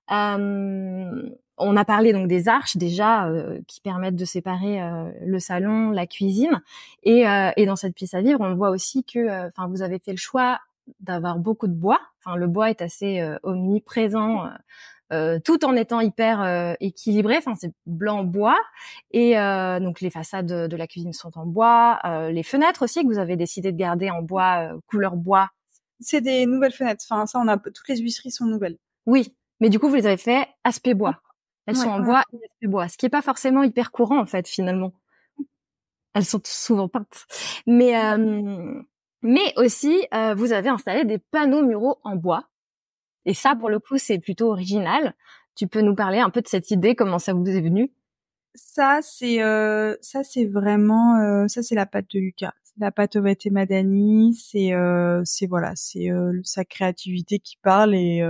On a parlé donc des arches déjà qui permettent de séparer le salon, la cuisine et dans cette pièce à vivre, on voit aussi que vous avez fait le choix d'avoir beaucoup de bois. Enfin, le bois est assez omniprésent tout en étant hyper équilibré. Enfin, c'est blanc bois et donc les façades de la cuisine sont en bois, les fenêtres aussi que vous avez décidé de garder en bois, couleur bois. C'est des nouvelles fenêtres. Enfin, ça, toutes les huisseries sont nouvelles. Oui, mais du coup, vous les avez fait aspect bois. Elles sont Ouais, en bois et aspect bois, ce qui est pas forcément hyper courant en fait finalement. Elles sont souvent peintes, mais aussi vous avez installé des panneaux muraux en bois. Et ça, pour le coup, c'est plutôt original. Tu peux nous parler un peu de cette idée, comment ça vous est venu? Ça, c'est vraiment ça, c'est la patte de Lucas. C'est la patte Ovette Madani. C'est voilà, c'est sa créativité qui parle et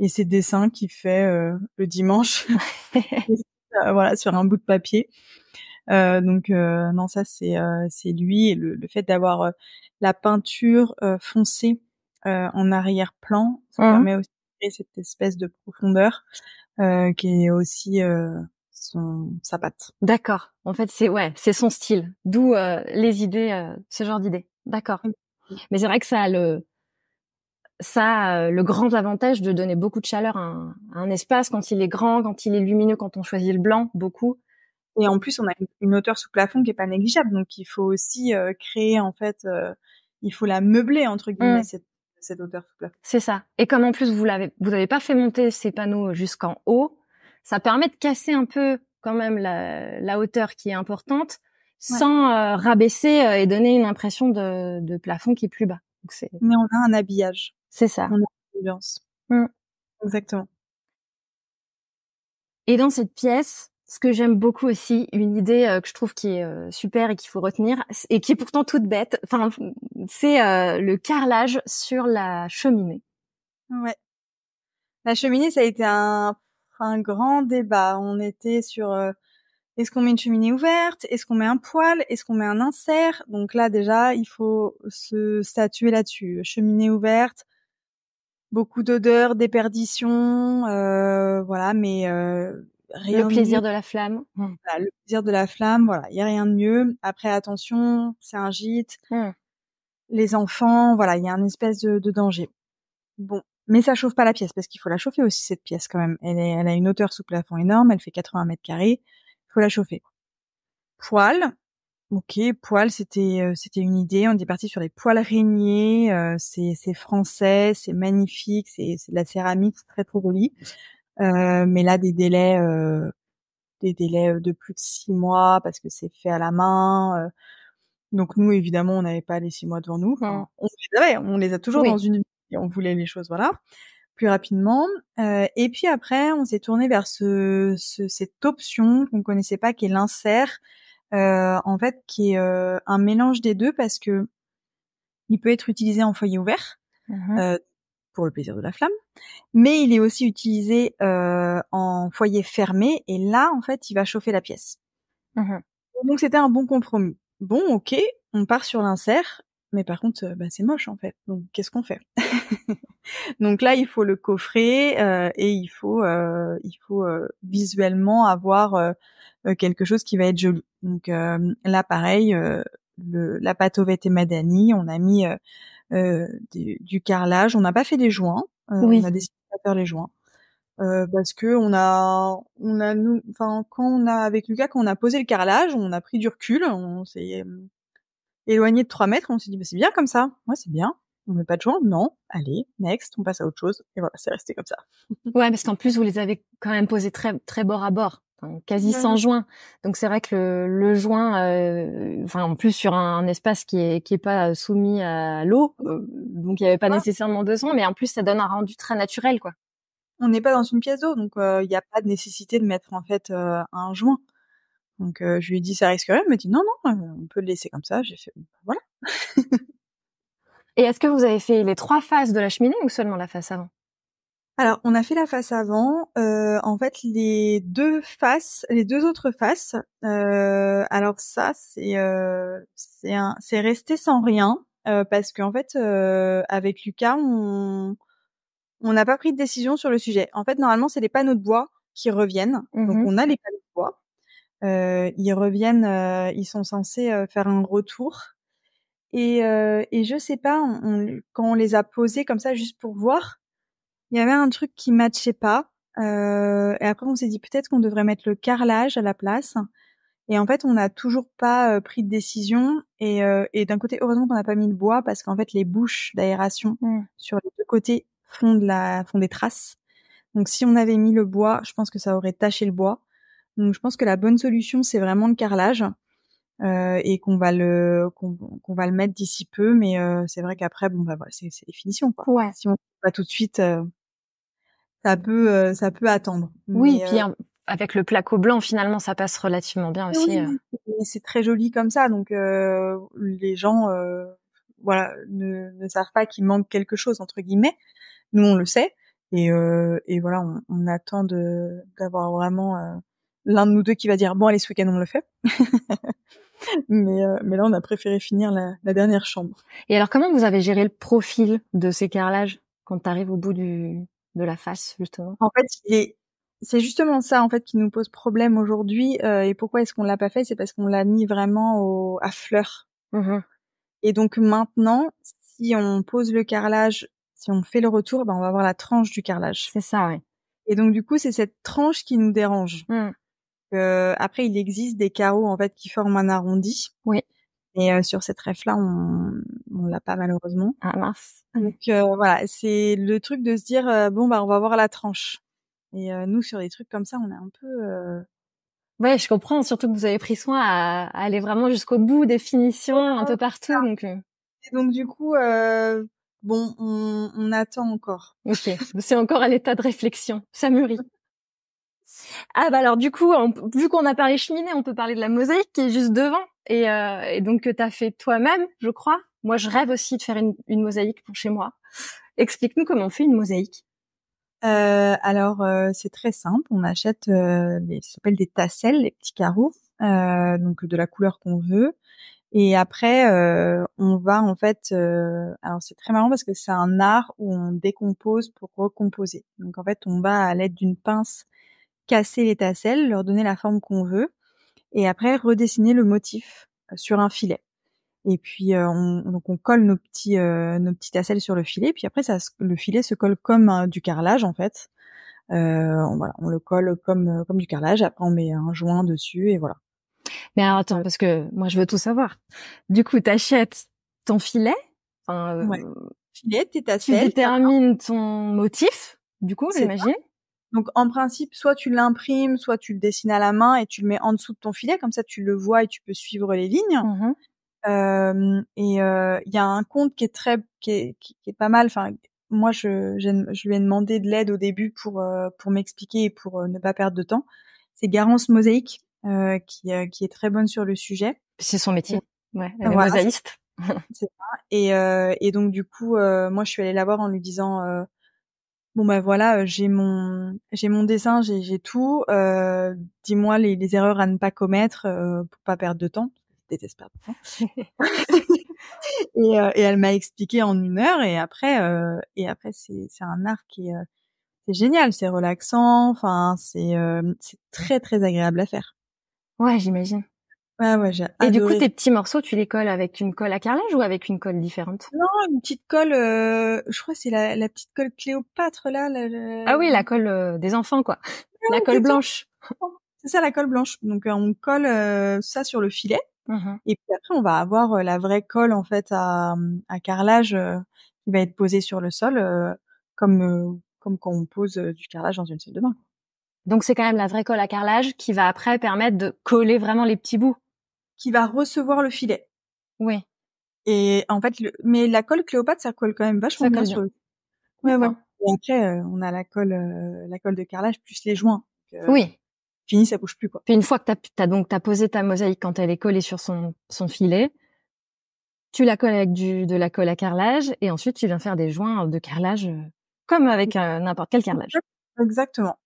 ses dessins qu'il fait le dimanche. Voilà, sur un bout de papier. Non, ça c'est lui et le fait d'avoir la peinture foncée en arrière-plan, ça permet aussi de créer cette espèce de profondeur qui est aussi sa patte. D'accord. En fait, c'est son style. D'où les idées, ce genre d'idées. D'accord. Mais c'est vrai que ça a le grand avantage de donner beaucoup de chaleur à un espace quand il est grand, quand il est lumineux, quand on choisit le blanc, beaucoup. Et en plus, on a une hauteur sous plafond qui est pas négligeable, donc il faut aussi créer en fait, il faut la meubler entre guillemets cette hauteur sous plafond. C'est ça. Et comme en plus vous avez pas fait monter ces panneaux jusqu'en haut, ça permet de casser un peu quand même la hauteur qui est importante, sans rabaisser et donner une impression de plafond qui est plus bas. Donc Mais on a un habillage. C'est ça. On a une ambiance. Exactement. Et dans cette pièce, ce que j'aime beaucoup aussi, une idée que je trouve qui est super et qu'il faut retenir, et qui est pourtant toute bête, enfin, c'est le carrelage sur la cheminée. Ouais. La cheminée, ça a été un grand débat. On était sur est-ce qu'on met une cheminée ouverte? Est-ce qu'on met un poêle? Est-ce qu'on met un insert? Donc là, déjà, il faut se statuer là-dessus. Cheminée ouverte, beaucoup d'odeurs, déperdition, voilà, mais rien le plaisir de la flamme. Voilà, le plaisir de la flamme, voilà, il y a rien de mieux. Après, attention, c'est un gîte. Les enfants, voilà, il y a un espèce de danger. Bon, mais ça chauffe pas la pièce parce qu'il faut la chauffer aussi cette pièce quand même. Elle a une hauteur sous plafond énorme, elle fait 80 mètres carrés. Il faut la chauffer. Poêle. Ok, poêle, c'était une idée. On est parti sur les poêles Régnier. C'est français, c'est magnifique, c'est de la céramique, c'est très très joli. Mais là des délais de plus de 6 mois parce que c'est fait à la main. Donc nous évidemment on n'avait pas les 6 mois devant nous. Enfin, on les a toujours dans une vie et on voulait les choses voilà plus rapidement. Et puis après on s'est tourné vers cette option qu'on connaissait pas qui est l'insert. En fait, qui est un mélange des deux parce que il peut être utilisé en foyer ouvert pour le plaisir de la flamme, mais il est aussi utilisé en foyer fermé et là, en fait, il va chauffer la pièce. Donc c'était un bon compromis. Bon, ok, on part sur l'insert, mais par contre, c'est moche en fait. Donc qu'est-ce qu'on fait? Donc là, il faut le coffrer et il faut visuellement avoir quelque chose qui va être joli. Donc là, pareil, la pâte Ovette et Madani, on a mis du carrelage. On n'a pas fait des joints. On a décidé de pas faire les joints parce que avec Lucas, quand on a posé le carrelage, on a pris du recul, on s'est éloigné de 3 mètres, on s'est dit c'est bien comme ça. Ouais, c'est bien. On met pas de joints? Non. Allez, next, on passe à autre chose. Et voilà, c'est resté comme ça. Ouais, parce qu'en plus, vous les avez quand même posés très, très bord à bord, quasi sans joint. Donc c'est vrai que le joint, en plus sur un espace qui est pas soumis à l'eau, donc il y avait pas nécessairement de joint, mais en plus ça donne un rendu très naturel, quoi. On n'est pas dans une pièce d'eau, donc il n'y a pas de nécessité de mettre en fait un joint. Donc je lui ai dit ça risquerait, elle m'a dit non, on peut le laisser comme ça. J'ai fait voilà. Et est-ce que vous avez fait les 3 faces de la cheminée ou seulement la face avant? Alors on a fait la face avant. En fait les deux autres faces. Alors ça c'est resté sans rien parce qu'en fait avec Lucas on n'a pas pris de décision sur le sujet. En fait normalement c'est les panneaux de bois qui reviennent. Donc on a les panneaux de bois. Ils reviennent, ils sont censés faire un retour. Et je sais pas, quand on les a posés comme ça juste pour voir, il y avait un truc qui matchait pas. Et après, on s'est dit peut-être qu'on devrait mettre le carrelage à la place. Et en fait, on n'a toujours pas pris de décision. Et d'un côté, heureusement qu'on n'a pas mis le bois parce qu'en fait, les bouches d'aération sur les deux côtés font des traces. Donc, si on avait mis le bois, je pense que ça aurait taché le bois. Donc, je pense que la bonne solution, c'est vraiment le carrelage. Et qu'on va le mettre d'ici peu, mais c'est vrai qu'après bon bah voilà, c'est les finitions quoi. Ouais. Si on pas tout de suite, ça peut attendre. Oui, Mais puis avec le placo blanc finalement ça passe relativement bien aussi. oui, c'est très joli comme ça, donc les gens voilà ne savent pas qu'il manque quelque chose entre guillemets. Nous on le sait et voilà on attend d'avoir vraiment l'un de nous deux qui va dire bon allez ce week-end on le fait. Mais là, on a préféré finir la dernière chambre. Et alors, comment vous avez géré le profil de ces carrelages quand tu arrives au bout de la face, justement? En fait, c'est justement ça, en fait, qui nous pose problème aujourd'hui. Et pourquoi est-ce qu'on l'a pas fait? C'est parce qu'on l'a mis vraiment à fleur. Et donc maintenant, si on pose le carrelage, si on fait le retour, ben on va avoir la tranche du carrelage. C'est ça, ouais. Et donc du coup, c'est cette tranche qui nous dérange. Après, il existe des carreaux en fait qui forment un arrondi. Oui. Et sur cette règle-là, on l'a pas malheureusement. Ah mince. Donc voilà, c'est le truc de se dire bon bah on va voir la tranche. Et nous sur des trucs comme ça, on est un peu Ouais, je comprends, surtout que vous avez pris soin à aller vraiment jusqu'au bout des finitions un peu partout, donc. Et donc du coup bon, on attend encore. Ok, c'est encore à l'état de réflexion, ça mûrit. Ah bah alors du coup, vu qu'on a parlé cheminée, on peut parler de la mosaïque qui est juste devant et donc que t'as fait toi-même, je crois. Moi, je rêve aussi de faire une mosaïque pour chez moi. Explique-nous comment on fait une mosaïque. Alors c'est très simple, on achète ça s'appelle des tasselles, les petits carreaux, donc de la couleur qu'on veut. Et après on va en fait alors c'est très marrant parce que c'est un art où on décompose pour recomposer. Donc en fait, on va à l'aide d'une pince casser les tasselles, leur donner la forme qu'on veut et après redessiner le motif sur un filet. Et puis donc on colle nos petits tasselles sur le filet, puis après le filet se colle comme du carrelage en fait. Voilà, on le colle comme du carrelage. Après on met un joint dessus et voilà. Mais alors attends, parce que moi je veux tout savoir. Du coup, t'achètes ton filet, Ouais. Filet, tes tu tasselles. détermines ton motif, du coup, C'est ça. j'imagine. Donc en principe, soit tu l'imprimes, soit tu le dessines à la main et tu le mets en dessous de ton filet, comme ça tu le vois et tu peux suivre les lignes. Il y a un compte qui est pas mal. Enfin, moi je lui ai demandé de l'aide au début pour m'expliquer et pour ne pas perdre de temps. C'est Garance Mosaïque qui est très bonne sur le sujet. C'est son métier. Ouais, elle est Voilà, mosaïste. c'est ça. Et donc du coup, moi je suis allée la voir en lui disant bon bah voilà, j'ai mon dessin, j'ai tout. Dis-moi les erreurs à ne pas commettre pour pas perdre de temps. Je déteste perdre de temps. Et elle m'a expliqué en 1 heure. Et après c'est un art qui est c'est génial, c'est relaxant. Enfin c'est très très agréable à faire. Ouais, j'imagine. Ouais, j'ai Et du coup, adoré. tes petits morceaux, tu les colles avec une colle à carrelage ou avec une colle différente? Non, une petite colle. Je crois que c'est la petite colle Cléopâtre là. Ah oui, la colle des enfants, quoi. La Ouais, colle blanche. c'est ça, la colle blanche. Donc on colle ça sur le filet. Et puis après on va avoir la vraie colle en fait à carrelage qui va être posée sur le sol comme quand on pose du carrelage dans une salle de bain. Donc c'est quand même la vraie colle à carrelage qui va après permettre de coller vraiment les petits bouts. Qui va recevoir le filet. Oui. Et en fait mais la colle Cléopâtre ça colle quand même vachement Ça bien colle sur bien. le. Ouais. D'accord. Et après on a la colle de carrelage plus les joints. Donc, Oui. fini, ça bouge plus quoi. Puis une fois que t'as posé ta mosaïque quand elle est collée sur son filet, tu la colles avec de la colle à carrelage et ensuite tu viens faire des joints de carrelage comme avec n'importe quel carrelage. Exactement.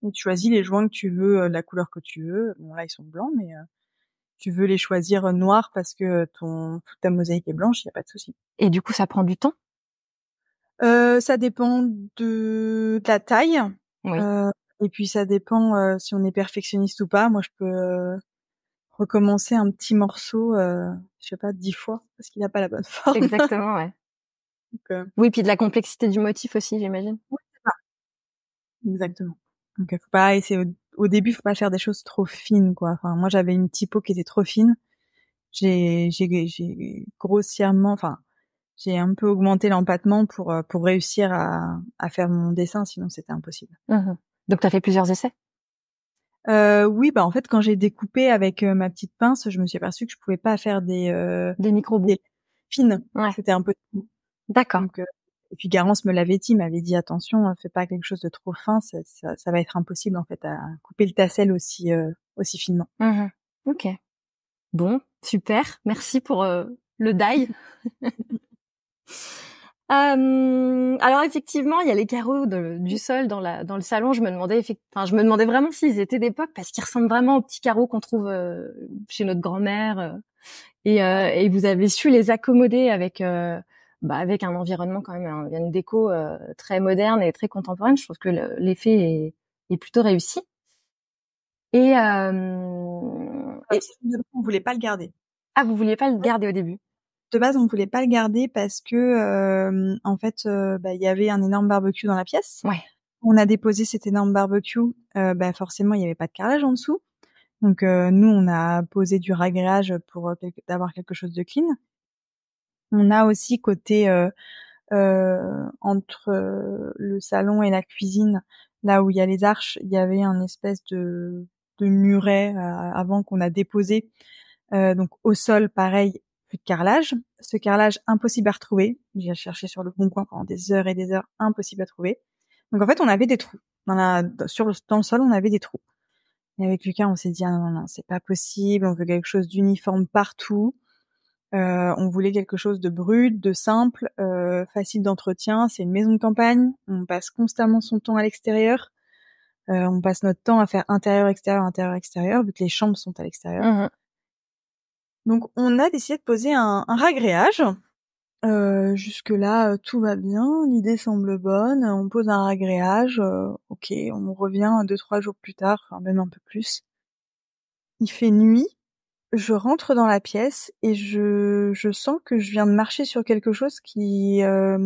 Et tu choisis les joints que tu veux, la couleur que tu veux. Bon là ils sont blancs, mais tu veux les choisir noirs parce que toute ta mosaïque est blanche, il y a pas de souci. Et du coup, ça prend du temps? Ça dépend de la taille. Oui. Et puis ça dépend si on est perfectionniste ou pas. Moi, je peux recommencer un petit morceau, je sais pas, 10 fois parce qu'il a pas la bonne forme. Exactement, ouais. Donc, Oui, puis de la complexité du motif aussi, j'imagine. ouais, c'est ça. Exactement. Donc faut pas essayer au début, faut pas faire des choses trop fines, quoi. Enfin, moi j'avais une typo qui était trop fine. J'ai grossièrement, enfin, j'ai un peu augmenté l'empattement pour réussir à faire mon dessin, sinon c'était impossible. Donc tu as fait plusieurs essais? Oui, bah en fait quand j'ai découpé avec ma petite pince, je me suis aperçue que je pouvais pas faire des micro-bouts. des fines. Ouais. C'était un peu tout. D'accord. Donc et puis Garance me l'avait dit, m'avait dit attention, fais pas quelque chose de trop fin, ça va être impossible en fait à couper le tassel aussi finement. OK. Bon, super. Merci pour le die. Alors effectivement, il y a les carreaux du sol dans le salon. Je me demandais vraiment s'ils étaient d'époque parce qu'ils ressemblent vraiment aux petits carreaux qu'on trouve chez notre grand-mère. Et vous avez su les accommoder avec un environnement quand même, une déco très moderne et très contemporaine. Je trouve que l'effet est plutôt réussi. Et On voulait pas le garder. Ah, vous vouliez pas le garder au début? De base, on voulait pas le garder parce que en fait, il y avait un énorme barbecue dans la pièce. Ouais. On a déposé cet énorme barbecue, forcément, il y avait pas de carrelage en dessous. Donc nous, on a posé du ragréage pour d'avoir quelque chose de clean. On a aussi côté entre le salon et la cuisine, là où il y a les arches, il y avait un espèce de muret avant qu'on a déposé. Donc au sol, pareil, plus de carrelage. Ce carrelage, impossible à retrouver. J'ai cherché sur le Bon Coin pendant des heures et des heures, impossible à trouver. Donc en fait, on avait des trous. Dans le sol, on avait des trous. Et avec Lucas, on s'est dit, ah non, c'est pas possible, on veut quelque chose d'uniforme partout. On voulait quelque chose de brut, de simple, facile d'entretien. C'est une maison de campagne, on passe constamment son temps à l'extérieur. On passe notre temps à faire intérieur, vu que les chambres sont à l'extérieur. Donc on a décidé de poser un ragréage. Jusque-là, tout va bien, l'idée semble bonne. On pose un ragréage, ok, on revient 2-3 jours plus tard, enfin même un peu plus. Il fait nuit, je rentre dans la pièce et je sens que je viens de marcher sur quelque chose qui a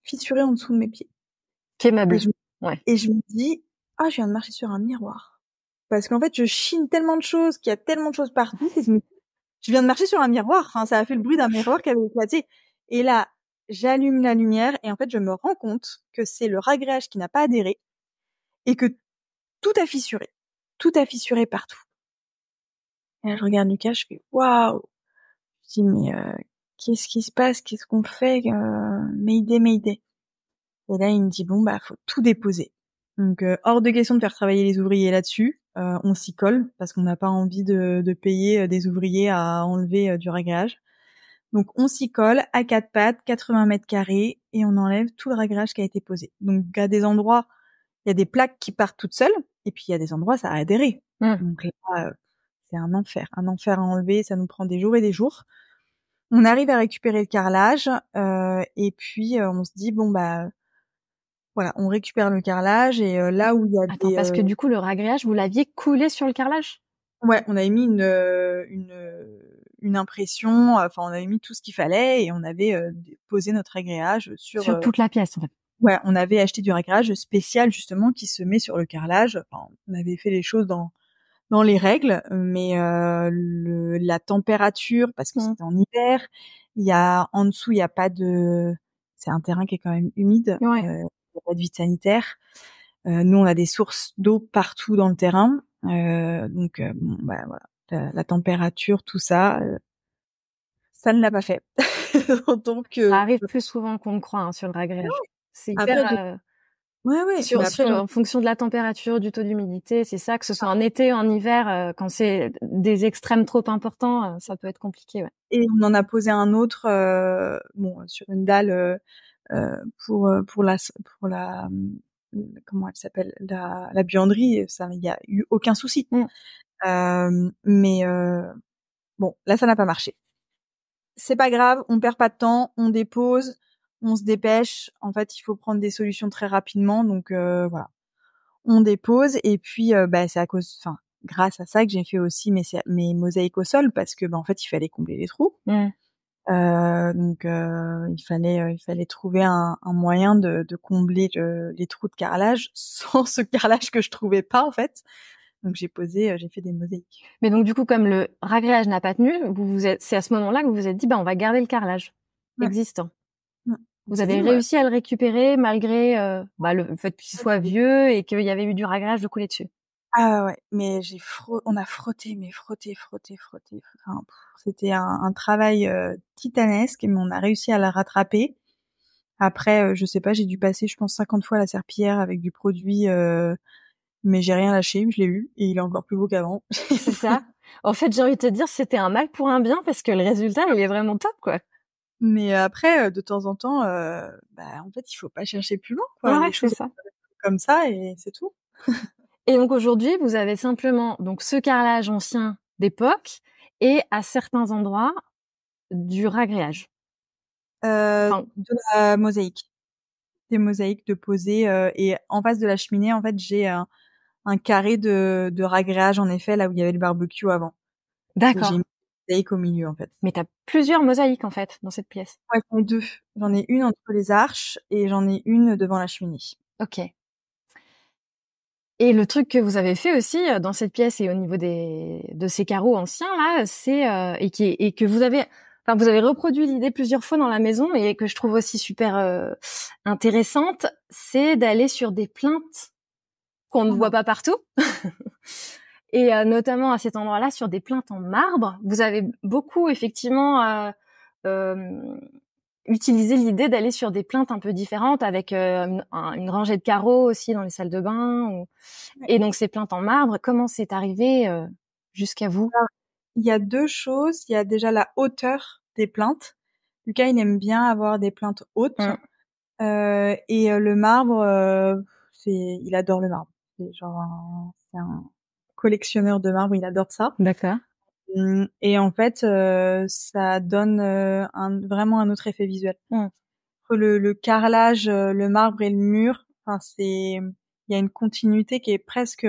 fissuré en dessous de mes pieds. Qui est meublé. Ouais. Et je me dis, ah, je viens de marcher sur un miroir. Parce qu'en fait, je chine tellement de choses, qu'il y a tellement de choses partout, et je viens de marcher sur un miroir. Enfin, ça a fait le bruit d'un miroir qui avait éclaté. Et là, j'allume la lumière et en fait, je me rends compte que c'est le ragréage qui n'a pas adhéré et que tout a fissuré. Tout a fissuré partout. Et là, je regarde Lucas, je fais waouh. Je dis mais qu'est-ce qui se passe? Qu'est-ce qu'on fait? Mayday. Et là, il me dit bon faut tout déposer. Donc hors de question de faire travailler les ouvriers là-dessus. On s'y colle parce qu'on n'a pas envie de payer des ouvriers à enlever du ragréage. Donc on s'y colle à 4 pattes, 80 mètres carrés, et on enlève tout le ragréage qui a été posé. Donc à des endroits, il y a des plaques qui partent toutes seules, et puis il y a des endroits, ça a adhéré. Donc là, c'est un enfer à enlever, ça nous prend des jours et des jours. On arrive à récupérer le carrelage, et puis on se dit voilà, on récupère le carrelage, et là où il y a Attends, parce que du coup, le ragréage, vous l'aviez coulé sur le carrelage? Ouais, on avait mis une impression, enfin on avait mis tout ce qu'il fallait et on avait posé notre ragréage sur toute la pièce en fait. Ouais, on avait acheté du ragréage spécial justement qui se met sur le carrelage. Enfin, on avait fait les choses dans les règles, mais la température, parce que c'était en hiver, il y a en dessous, il y a pas de, c'est un terrain qui est quand même humide, il y a pas de vide sanitaire. Nous, on a des sources d'eau partout dans le terrain, donc voilà, la température, tout ça, ça ne l'a pas fait. Donc ça arrive plus souvent qu'on ne croit hein, sur le ragréage. C'est hyper en fonction de la température, du taux d'humidité, c'est ça, que ce soit en été ou en hiver, quand c'est des extrêmes trop importants, ça peut être compliqué. Ouais. Et on en a posé un autre, sur une dalle pour la comment elle s'appelle, la buanderie, ça, il y a eu aucun souci. Mais bon, là, ça n'a pas marché. C'est pas grave, on perd pas de temps, on dépose, on se dépêche. En fait, il faut prendre des solutions très rapidement, donc voilà. On dépose et puis c'est grâce à ça que j'ai fait aussi mes mosaïques au sol parce que en fait, il fallait combler les trous. Donc il fallait trouver un moyen de combler les trous de carrelage sans ce carrelage que je trouvais pas en fait. Donc j'ai fait des mosaïques. Mais donc du coup, comme le ragréage n'a pas tenu, c'est à ce moment-là que vous vous êtes dit, bah on va garder le carrelage Ouais. existant. Ouais. Vous avez réussi à le récupérer malgré le fait qu'il soit vieux et qu'il y avait eu du ragréage de couler dessus. Ah ouais, mais on a frotté, mais frotté. Enfin, c'était un travail titanesque, mais on a réussi à la rattraper. Après, je sais pas, j'ai dû passer, je pense, 50 fois la serpillière avec du produit, mais j'ai rien lâché, je l'ai eu, et il est encore plus beau qu'avant. C'est ça. En fait, j'ai envie de te dire, c'était un mal pour un bien parce que le résultat, il est vraiment top, quoi. Mais après, de temps en temps, en fait, il faut pas chercher plus loin, quoi. Ouais, Les c'est choses ça. comme ça, et c'est tout. Et donc aujourd'hui, vous avez simplement donc ce carrelage ancien d'époque et à certains endroits du ragréage. Enfin, De la mosaïque. Des mosaïques de poser, et en face de la cheminée, en fait, j'ai un carré de ragréage, en effet, là où il y avait le barbecue avant. Et j'ai d'accord. mis une mosaïque au milieu, en fait. Mais t'as plusieurs mosaïques en fait dans cette pièce. Ouais, j'en ai 2. J'en ai une entre les arches et j'en ai une devant la cheminée. Ok. Et le truc que vous avez fait aussi dans cette pièce et au niveau de ces carreaux anciens là, c'est et que vous avez reproduit l'idée plusieurs fois dans la maison et que je trouve aussi super intéressante, c'est d'aller sur des plinthes qu'on ne voit pas partout. Et notamment à cet endroit-là, sur des plinthes en marbre, vous avez beaucoup effectivement euh, utilisé l'idée d'aller sur des plinthes un peu différentes avec une rangée de carreaux aussi dans les salles de bain. Ouais. Et donc ces plinthes en marbre, comment c'est arrivé jusqu'à vous? Alors, il y a 2 choses. Il y a déjà la hauteur des plinthes. Lucas, il aime bien avoir des plinthes hautes. Et le marbre, il adore le marbre. C'est un collectionneur de marbre, il adore ça. D'accord. Et en fait, ça donne vraiment un autre effet visuel. Entre le carrelage, le marbre et le mur, enfin il y a une continuité qui est presque,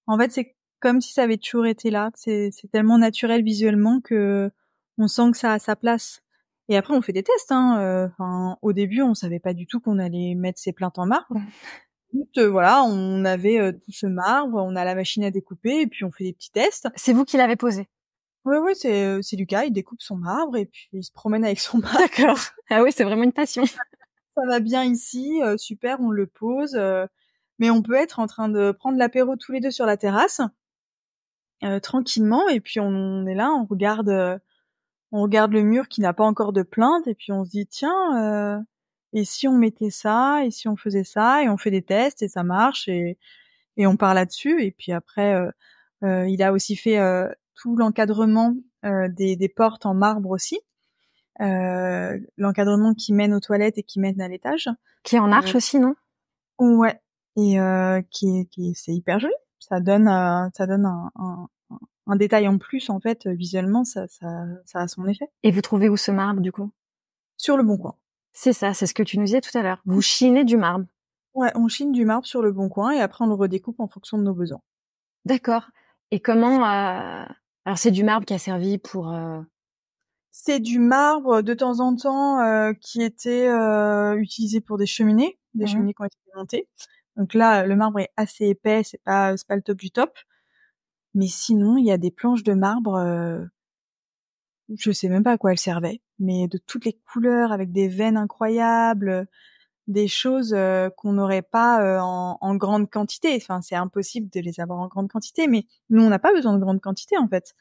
en fait, c'est comme si ça avait toujours été là. C'est tellement naturel visuellement que on sent que ça a sa place. Et après, on fait des tests, hein. Enfin, au début, on savait pas du tout qu'on allait mettre ces plinthes en marbre. Juste, voilà, on avait tout ce marbre, on a la machine à découper et puis on fait des petits tests. C'est vous qui l'avez posé? Ouais, c'est Lucas, il découpe son marbre et puis il se promène avec son marbre. D'accord. Ah oui, c'est vraiment une passion. Ça va bien ici, super, on le pose. Mais on peut être en train de prendre l'apéro tous les deux sur la terrasse, tranquillement, et puis on est là, on regarde le mur qui n'a pas encore de plinthe, et puis on se dit tiens, et si on mettait ça, et si on faisait ça, et on fait des tests et ça marche, et on part là-dessus. Et puis après, il a aussi fait tout l'encadrement des portes en marbre aussi, l'encadrement qui mène aux toilettes et qui mène à l'étage. Qui est en arche aussi, non? Ouais, et c'est hyper joli. Ça donne un détail en plus, en fait, visuellement, ça a son effet. Et vous trouvez où ce marbre du coup? Sur Le Bon Coin. C'est ça, c'est ce que tu nous disais tout à l'heure. Vous chinez du marbre. Ouais, on chine du marbre sur Le Bon Coin et après on le redécoupe en fonction de nos besoins. D'accord. Et comment alors c'est du marbre qui a servi pour C'est du marbre de temps en temps qui était utilisé pour des cheminées qui ont été démontées. Donc là, le marbre est assez épais, c'est pas le top du top. Mais sinon, il y a des planches de marbre, je sais même pas à quoi elles servaient, mais de toutes les couleurs, avec des veines incroyables, des choses qu'on n'aurait pas en grande quantité. Enfin, c'est impossible de les avoir en grande quantité, mais nous, on n'a pas besoin de grande quantité en fait.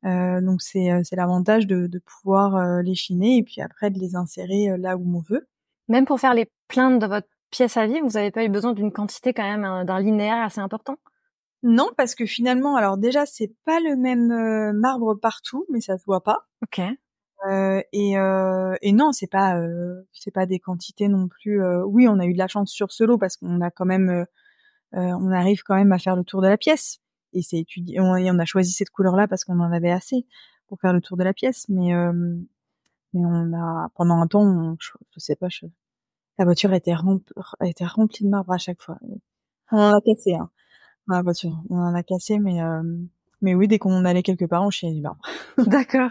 Donc c'est l'avantage de pouvoir les chiner et puis après de les insérer là où on veut. même pour faire les plinthes de votre pièce à vivre, vous avez pas eu besoin d'une quantité quand même d'un linéaire assez important? Non, parce que finalement, alors déjà, c'est pas le même marbre partout, mais ça se voit pas. OK. Et non, c'est pas des quantités non plus. Oui, on a eu de la chance sur ce lot parce qu'on a quand même, on arrive quand même à faire le tour de la pièce. Et c'est étudié. Et on a choisi cette couleur-là parce qu'on en avait assez pour faire le tour de la pièce. Mais on a pendant un temps, je sais pas, la voiture était remplie de marbre à chaque fois. On en a cassé, hein, dans la voiture. On en a cassé, mais Mais oui, dès qu'on allait quelque part, on chinait du marbre. D'accord,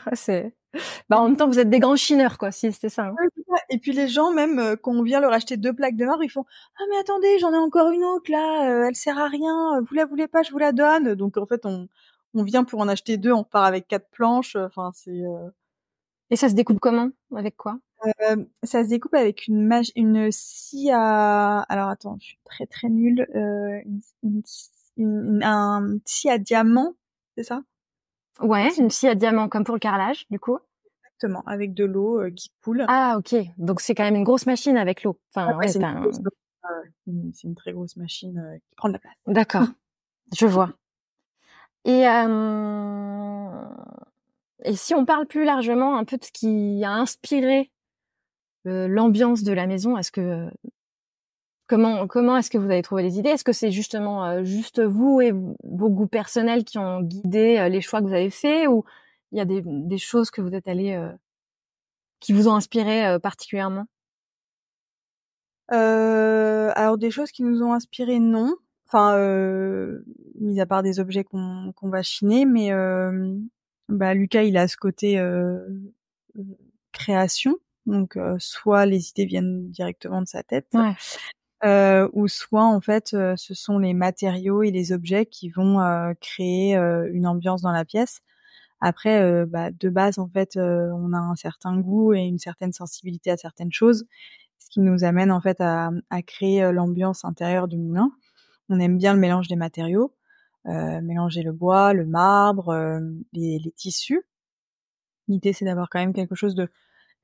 en même temps, vous êtes des grands chineurs, quoi, si c'était ça. Hein. Ouais, c'est ça. Et puis les gens, même quand on vient leur acheter 2 plaques de marbre, ils font ah mais attendez, j'en ai encore une autre là, elle sert à rien, vous la voulez pas, je vous la donne. Donc en fait, on vient pour en acheter 2, on repart avec 4 planches. Enfin c'est Et ça se découpe comment? Avec quoi? ça se découpe avec une scie à. Alors attends, je suis très très nulle. Un scie à diamant, c'est ça? Ouais, une scie à diamant, comme pour le carrelage, du coup. Exactement, avec de l'eau qui coule. Ah, ok. Donc c'est quand même une grosse machine avec l'eau. Ouais, Enfin, ouais, ouais, c'est une très grosse machine qui prend de la place. D'accord, je vois. Et si on parle plus largement un peu de ce qui a inspiré l'ambiance de la maison, comment est-ce que vous avez trouvé les idées? Est-ce que c'est justement juste vous et vos goûts personnels qui ont guidé les choix que vous avez faits, ou il y a des choses que vous êtes allés qui vous ont inspiré particulièrement? Alors des choses qui nous ont inspiré, non. Enfin, mis à part des objets qu'on va chiner, mais bah Lucas, il a ce côté création. Donc soit les idées viennent directement de sa tête, Ouais. ou soit en fait ce sont les matériaux et les objets qui vont créer une ambiance dans la pièce. Après, bah, de base en fait, on a un certain goût et une certaine sensibilité à certaines choses, ce qui nous amène en fait à créer l'ambiance intérieure du moulin. On aime bien le mélange des matériaux, mélanger le bois, le marbre, les tissus. L'idée c'est d'avoir quand même quelque chose de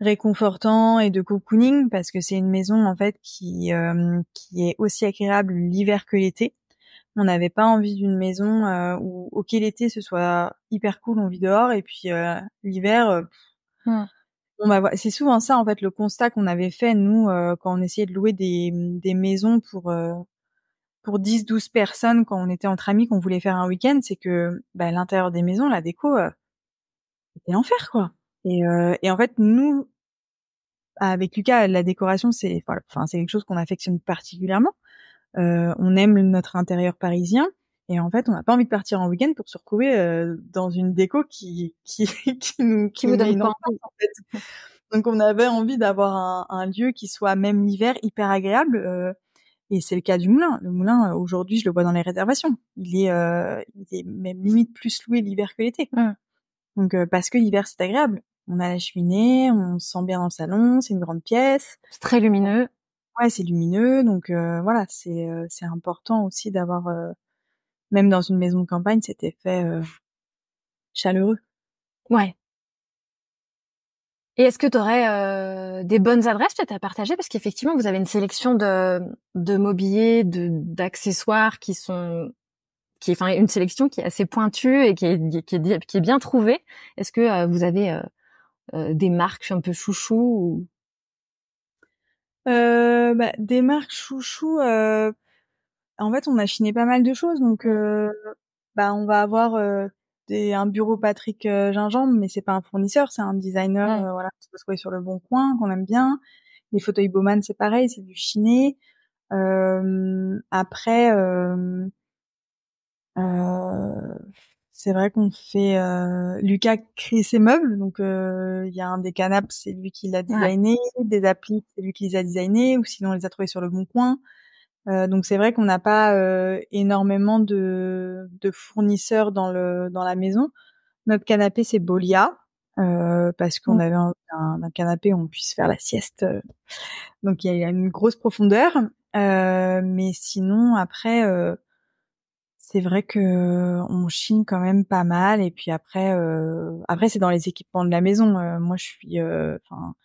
réconfortant et de cocooning, parce que c'est une maison en fait qui est aussi agréable l'hiver que l'été. On n'avait pas envie d'une maison où ok l'été ce soit hyper cool, on vit dehors, et puis l'hiver Hmm. c'est souvent ça en fait le constat qu'on avait fait nous quand on essayait de louer des maisons pour 10-12 personnes quand on était entre amis, qu'on voulait faire un week-end, c'est que bah, l'intérieur des maisons, la déco, c'était l'enfer quoi. Et en fait nous, avec Lucas, la décoration c'est voilà, enfin c'est quelque chose qu'on affectionne particulièrement. On aime notre intérieur parisien, et en fait on n'a pas envie de partir en week-end pour se retrouver dans une déco qui Qui vous nous met donne une pas ambiance envie. en fait. Donc on avait envie d'avoir un lieu qui soit même l'hiver hyper agréable, et c'est le cas du moulin. Le moulin aujourd'hui je le vois dans les réservations. Il est même limite plus loué l'hiver que l'été. Hmm. Donc parce que l'hiver c'est agréable. On a la cheminée, on se sent bien dans le salon, c'est une grande pièce. C'est très lumineux. Ouais, c'est lumineux, donc voilà, c'est important aussi d'avoir même dans une maison de campagne cet effet chaleureux. Ouais. Et est-ce que tu aurais des bonnes adresses peut-être à partager, parce qu'effectivement vous avez une sélection de mobilier, d'accessoires qui est enfin une sélection qui est assez pointue et qui est bien trouvée. Est-ce que vous avez des marques un peu chouchou ou... Bah, des marques chouchou, en fait on a chiné pas mal de choses, donc bah on va avoir un bureau Patrick Gingembre, mais c'est pas un fournisseur, c'est un designer Ouais. voilà, qui peut se trouver sur le Bon Coin, qu'on aime bien. Les fauteuils Baumann c'est pareil, c'est du chiné. Après Euh, c'est vrai qu'on fait Lucas crée ses meubles, donc il y a un des canapes, c'est lui qui l'a Ouais. designé, des applis, c'est lui qui les a designés, ou sinon on les a trouvés sur le Bon Coin. Donc c'est vrai qu'on n'a pas énormément de fournisseurs dans la maison. Notre canapé c'est Bolia, parce qu'on Mm. avait un canapé où on puisse faire la sieste. Donc il y a une grosse profondeur. Mais sinon après c'est vrai que on chine quand même pas mal, et puis après c'est dans les équipements de la maison. Moi je suis enfin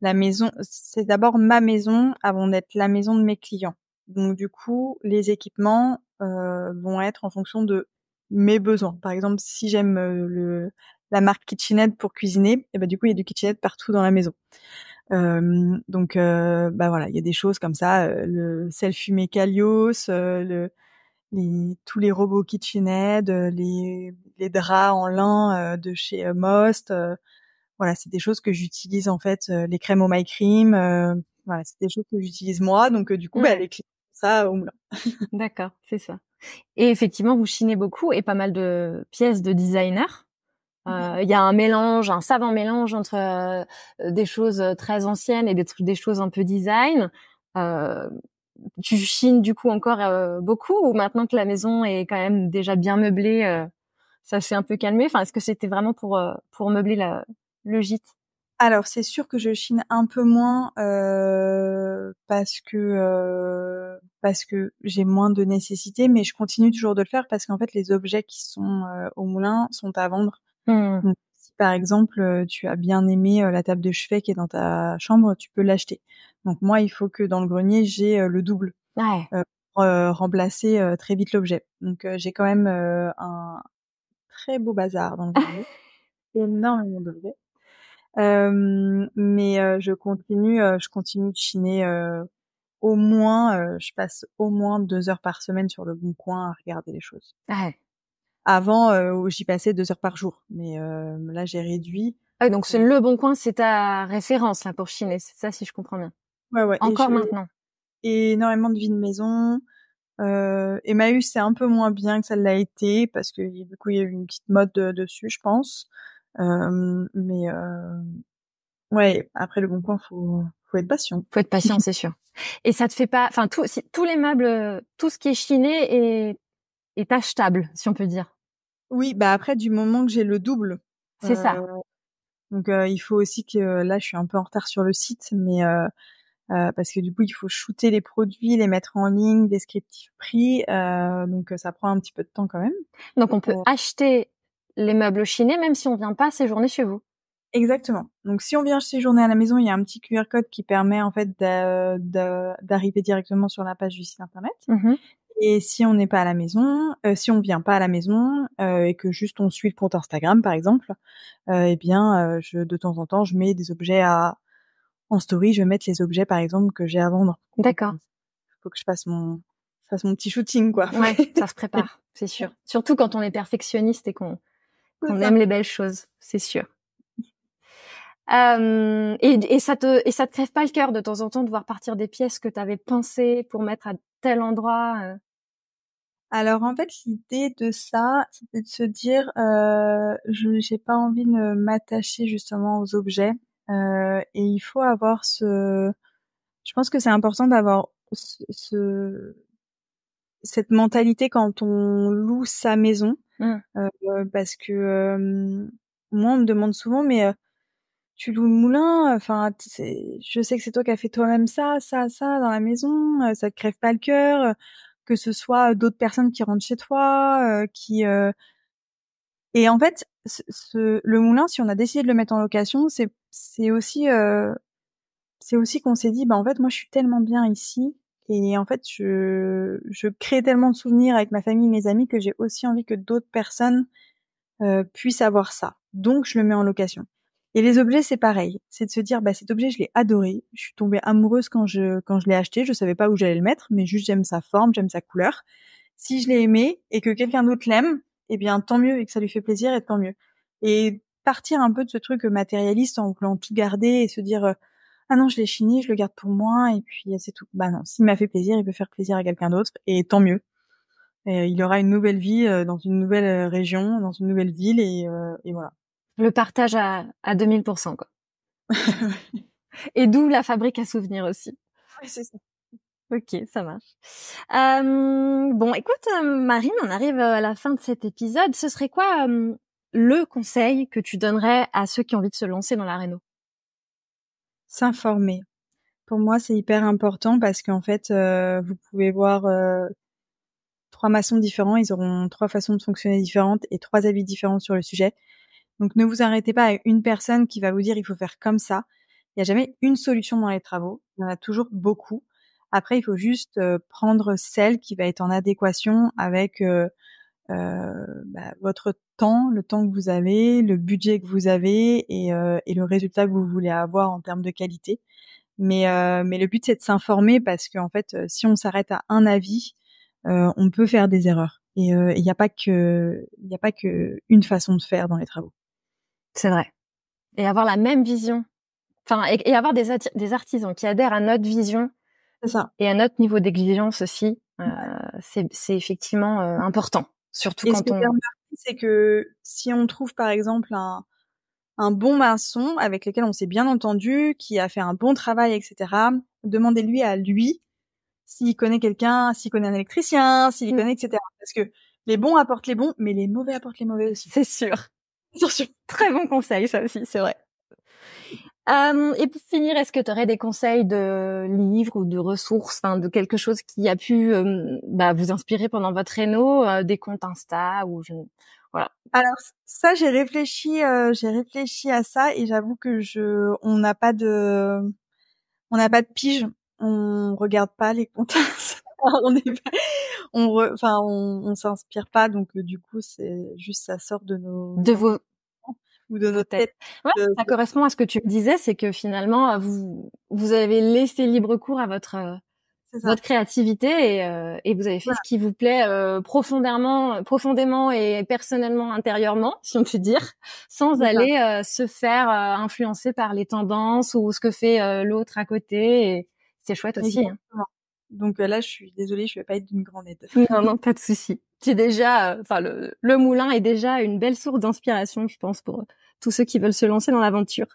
la maison c'est d'abord ma maison avant d'être la maison de mes clients. Donc du coup les équipements vont être en fonction de mes besoins. Par exemple si j'aime la marque KitchenAid pour cuisiner, et ben du coup il y a du KitchenAid partout dans la maison. Donc bah voilà, il y a des choses comme ça, le sel fumé Kalios, tous les robots KitchenAid, les draps en lin de chez Most. Voilà, c'est des choses que j'utilise en fait, les crèmes au My Cream. Voilà, c'est des choses que j'utilise moi. Donc du coup, bah, Ouais. les clients font ça au moulin. D'accord, c'est ça. Et effectivement, vous chinez beaucoup et pas mal de pièces de designer. Il y a un savant mélange entre des choses très anciennes et des choses un peu design. Euh, Tu chines du coup encore beaucoup, ou maintenant que la maison est quand même déjà bien meublée, ça s'est un peu calmé? Enfin, est-ce que c'était vraiment pour meubler le gîte? Alors, c'est sûr que je chine un peu moins parce que j'ai moins de nécessité, mais je continue toujours de le faire parce qu'en fait, les objets qui sont au moulin sont à vendre. Hmm. Donc, si par exemple, tu as bien aimé la table de chevet qui est dans ta chambre, tu peux l'acheter. Donc moi, il faut que dans le grenier, j'ai le double Ouais. pour remplacer très vite l'objet. Donc j'ai quand même un très beau bazar dans le grenier, énormément d'objets. Mais je continue de chiner au moins, je passe au moins 2 heures par semaine sur le Bon Coin à regarder les choses. Ouais. Avant, j'y passais 2 heures par jour, mais là j'ai réduit. Ah, donc c'est Le Bon Coin, c'est ta référence là pour chiner, c'est ça si je comprends bien. Ouais, ouais. Encore maintenant. Et énormément de vie de maison. Emmaüs, c'est un peu moins bien que ça l'a été parce que du coup il y a eu une petite mode dessus, je pense. Mais ouais, après le Bon Coin, faut être patient. Faut être patient, c'est sûr. Et ça te fait pas, enfin tous les meubles, tout ce qui est chiné est achetable, si on peut dire. Oui, bah après du moment que j'ai le double. C'est ça. Donc il faut aussi que là je suis un peu en retard sur le site, mais parce que du coup il faut shooter les produits, les mettre en ligne, descriptif prix, donc ça prend un petit peu de temps quand même. Donc on peut Euh, acheter les meubles chinés même si on vient pas séjourner chez vous. Exactement. Donc si on vient séjourner à la maison, il y a un petit QR code qui permet en fait d'arriver directement sur la page du site internet. Mhm. Et si on n'est pas à la maison, si on vient pas à la maison et que juste on suit le compte Instagram par exemple, eh bien de temps en temps je mets des objets en story, je vais mettre les objets par exemple que j'ai à vendre. D'accord. Faut que je fasse mon petit shooting quoi. Ouais, ça se prépare, c'est sûr. Surtout quand on est perfectionniste et qu'on C'est aime ça. les belles choses, c'est sûr. Et ça te crève pas le cœur de temps en temps de voir partir des pièces que tu avais pensées pour mettre à tel endroit. Alors en fait, l'idée de ça, c'était de se dire, je j'ai pas envie de m'attacher justement aux objets, et il faut avoir je pense que c'est important d'avoir cette mentalité quand on loue sa maison, Mm. parce que moi on me demande souvent, mais tu loues le moulin, enfin, je sais que c'est toi qui as fait toi-même ça, ça, ça dans la maison, ça te crève pas le cœur, que ce soit d'autres personnes qui rentrent chez toi, et en fait, le moulin, si on a décidé de le mettre en location, c'est aussi qu'on s'est dit, bah en fait, moi, je suis tellement bien ici, et en fait, je crée tellement de souvenirs avec ma famille, mes amis, que j'ai aussi envie que d'autres personnes puisse avoir ça. Donc je le mets en location. Et les objets, c'est pareil. C'est de se dire, bah cet objet, je l'ai adoré. Je suis tombée amoureuse quand je l'ai acheté. Je savais pas où j'allais le mettre, mais juste j'aime sa forme, j'aime sa couleur. Si je l'ai aimé et que quelqu'un d'autre l'aime, eh bien tant mieux et que ça lui fait plaisir et tant mieux. Et partir un peu de ce truc matérialiste en voulant tout garder et se dire ah non, je l'ai chiné, je le garde pour moi et puis c'est tout. Bah non, s'il m'a fait plaisir, il peut faire plaisir à quelqu'un d'autre et tant mieux. Et il aura une nouvelle vie dans une nouvelle région, dans une nouvelle ville et voilà. Le partage à 2000%, quoi. Et d'où la fabrique à souvenirs aussi. Oui, c'est ça. Ok, ça marche. Bon, écoute, Marine, on arrive à la fin de cet épisode. Ce serait quoi le conseil que tu donnerais à ceux qui ont envie de se lancer dans la réno? S'informer. Pour moi, c'est hyper important parce qu'en fait, vous pouvez voir 3 maçons différents, ils auront 3 façons de fonctionner différentes et 3 avis différents sur le sujet. Donc ne vous arrêtez pas à une personne qui va vous dire il faut faire comme ça. Il n'y a jamais une solution dans les travaux, il y en a toujours beaucoup. Après, il faut juste prendre celle qui va être en adéquation avec votre temps, le temps que vous avez, le budget que vous avez et le résultat que vous voulez avoir en termes de qualité. Mais le but c'est de s'informer parce qu'en fait, si on s'arrête à un avis, on peut faire des erreurs. Et il n'y a pas que une façon de faire dans les travaux. C'est vrai. Et avoir la même vision. Enfin, et avoir des artisans qui adhèrent à notre vision C'est ça. et à notre niveau d'exigence aussi. c'est effectivement important, surtout Et quand ce que j'ai remarqué, c'est que si on trouve par exemple un bon maçon avec lequel on s'est bien entendu, qui a fait un bon travail, etc., demandez-lui à lui s'il connaît quelqu'un, s'il connaît un électricien, s'il connaît, etc. Parce que les bons apportent les bons, mais les mauvais apportent les mauvais aussi. C'est sûr. Attention. Très bon conseil, ça aussi, c'est vrai. Et pour finir, est-ce que tu aurais des conseils de livres ou de ressources, de quelque chose qui a pu vous inspirer pendant votre réno, des comptes Insta ou voilà. Alors ça, j'ai réfléchi à ça et j'avoue que on n'a pas de pige, on regarde pas les comptes. On s'inspire pas, donc du coup c'est juste ça sort de vos ou de notre tête. Ouais, ça correspond à ce que tu me disais, c'est que finalement vous avez laissé libre cours à votre créativité et vous avez fait ce qui vous plaît profondément et personnellement, intérieurement, si on peut dire, sans aller se faire influencer par les tendances ou ce que fait l'autre à côté. Et c'est chouette aussi. Hein. Donc là, je suis désolée, je vais pas être d'une grande aide. Non, pas de souci. C'est déjà, le moulin est déjà une belle source d'inspiration, je pense, pour tous ceux qui veulent se lancer dans l'aventure.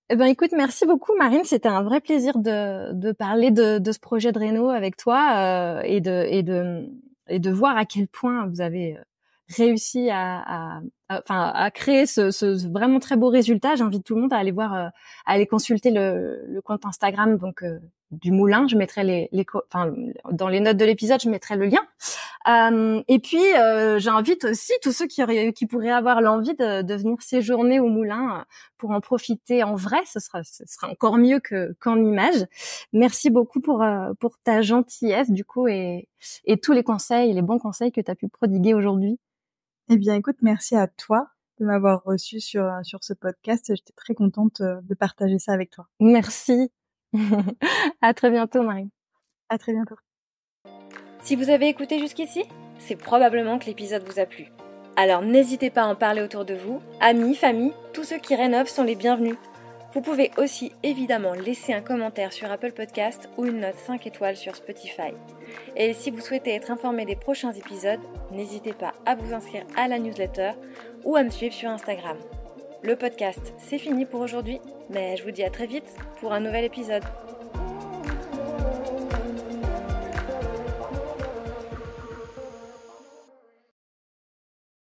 Eh ben, écoute, merci beaucoup, Marine. C'était un vrai plaisir de parler de ce projet de réno avec toi et de voir à quel point vous avez réussi à créer ce vraiment très beau résultat. J'invite tout le monde à aller voir, à aller consulter le compte Instagram du Moulin. Je mettrai dans les notes de l'épisode, je mettrai le lien. Et puis j'invite aussi tous ceux qui pourraient avoir l'envie de venir séjourner au Moulin pour en profiter en vrai. Ce sera encore mieux qu'en image. Merci beaucoup pour ta gentillesse du coup et tous les conseils, les bons conseils que tu as pu prodiguer aujourd'hui. Eh bien, écoute, merci à toi de m'avoir reçue sur ce podcast. J'étais très contente de partager ça avec toi. Merci. À très bientôt, Marie. À très bientôt. Si vous avez écouté jusqu'ici, c'est probablement que l'épisode vous a plu. Alors n'hésitez pas à en parler autour de vous, amis, famille, tous ceux qui rénovent sont les bienvenus. Vous pouvez aussi évidemment laisser un commentaire sur Apple Podcast ou une note 5 étoiles sur Spotify. Et si vous souhaitez être informé des prochains épisodes, n'hésitez pas à vous inscrire à la newsletter ou à me suivre sur Instagram. Le podcast, c'est fini pour aujourd'hui, mais je vous dis à très vite pour un nouvel épisode.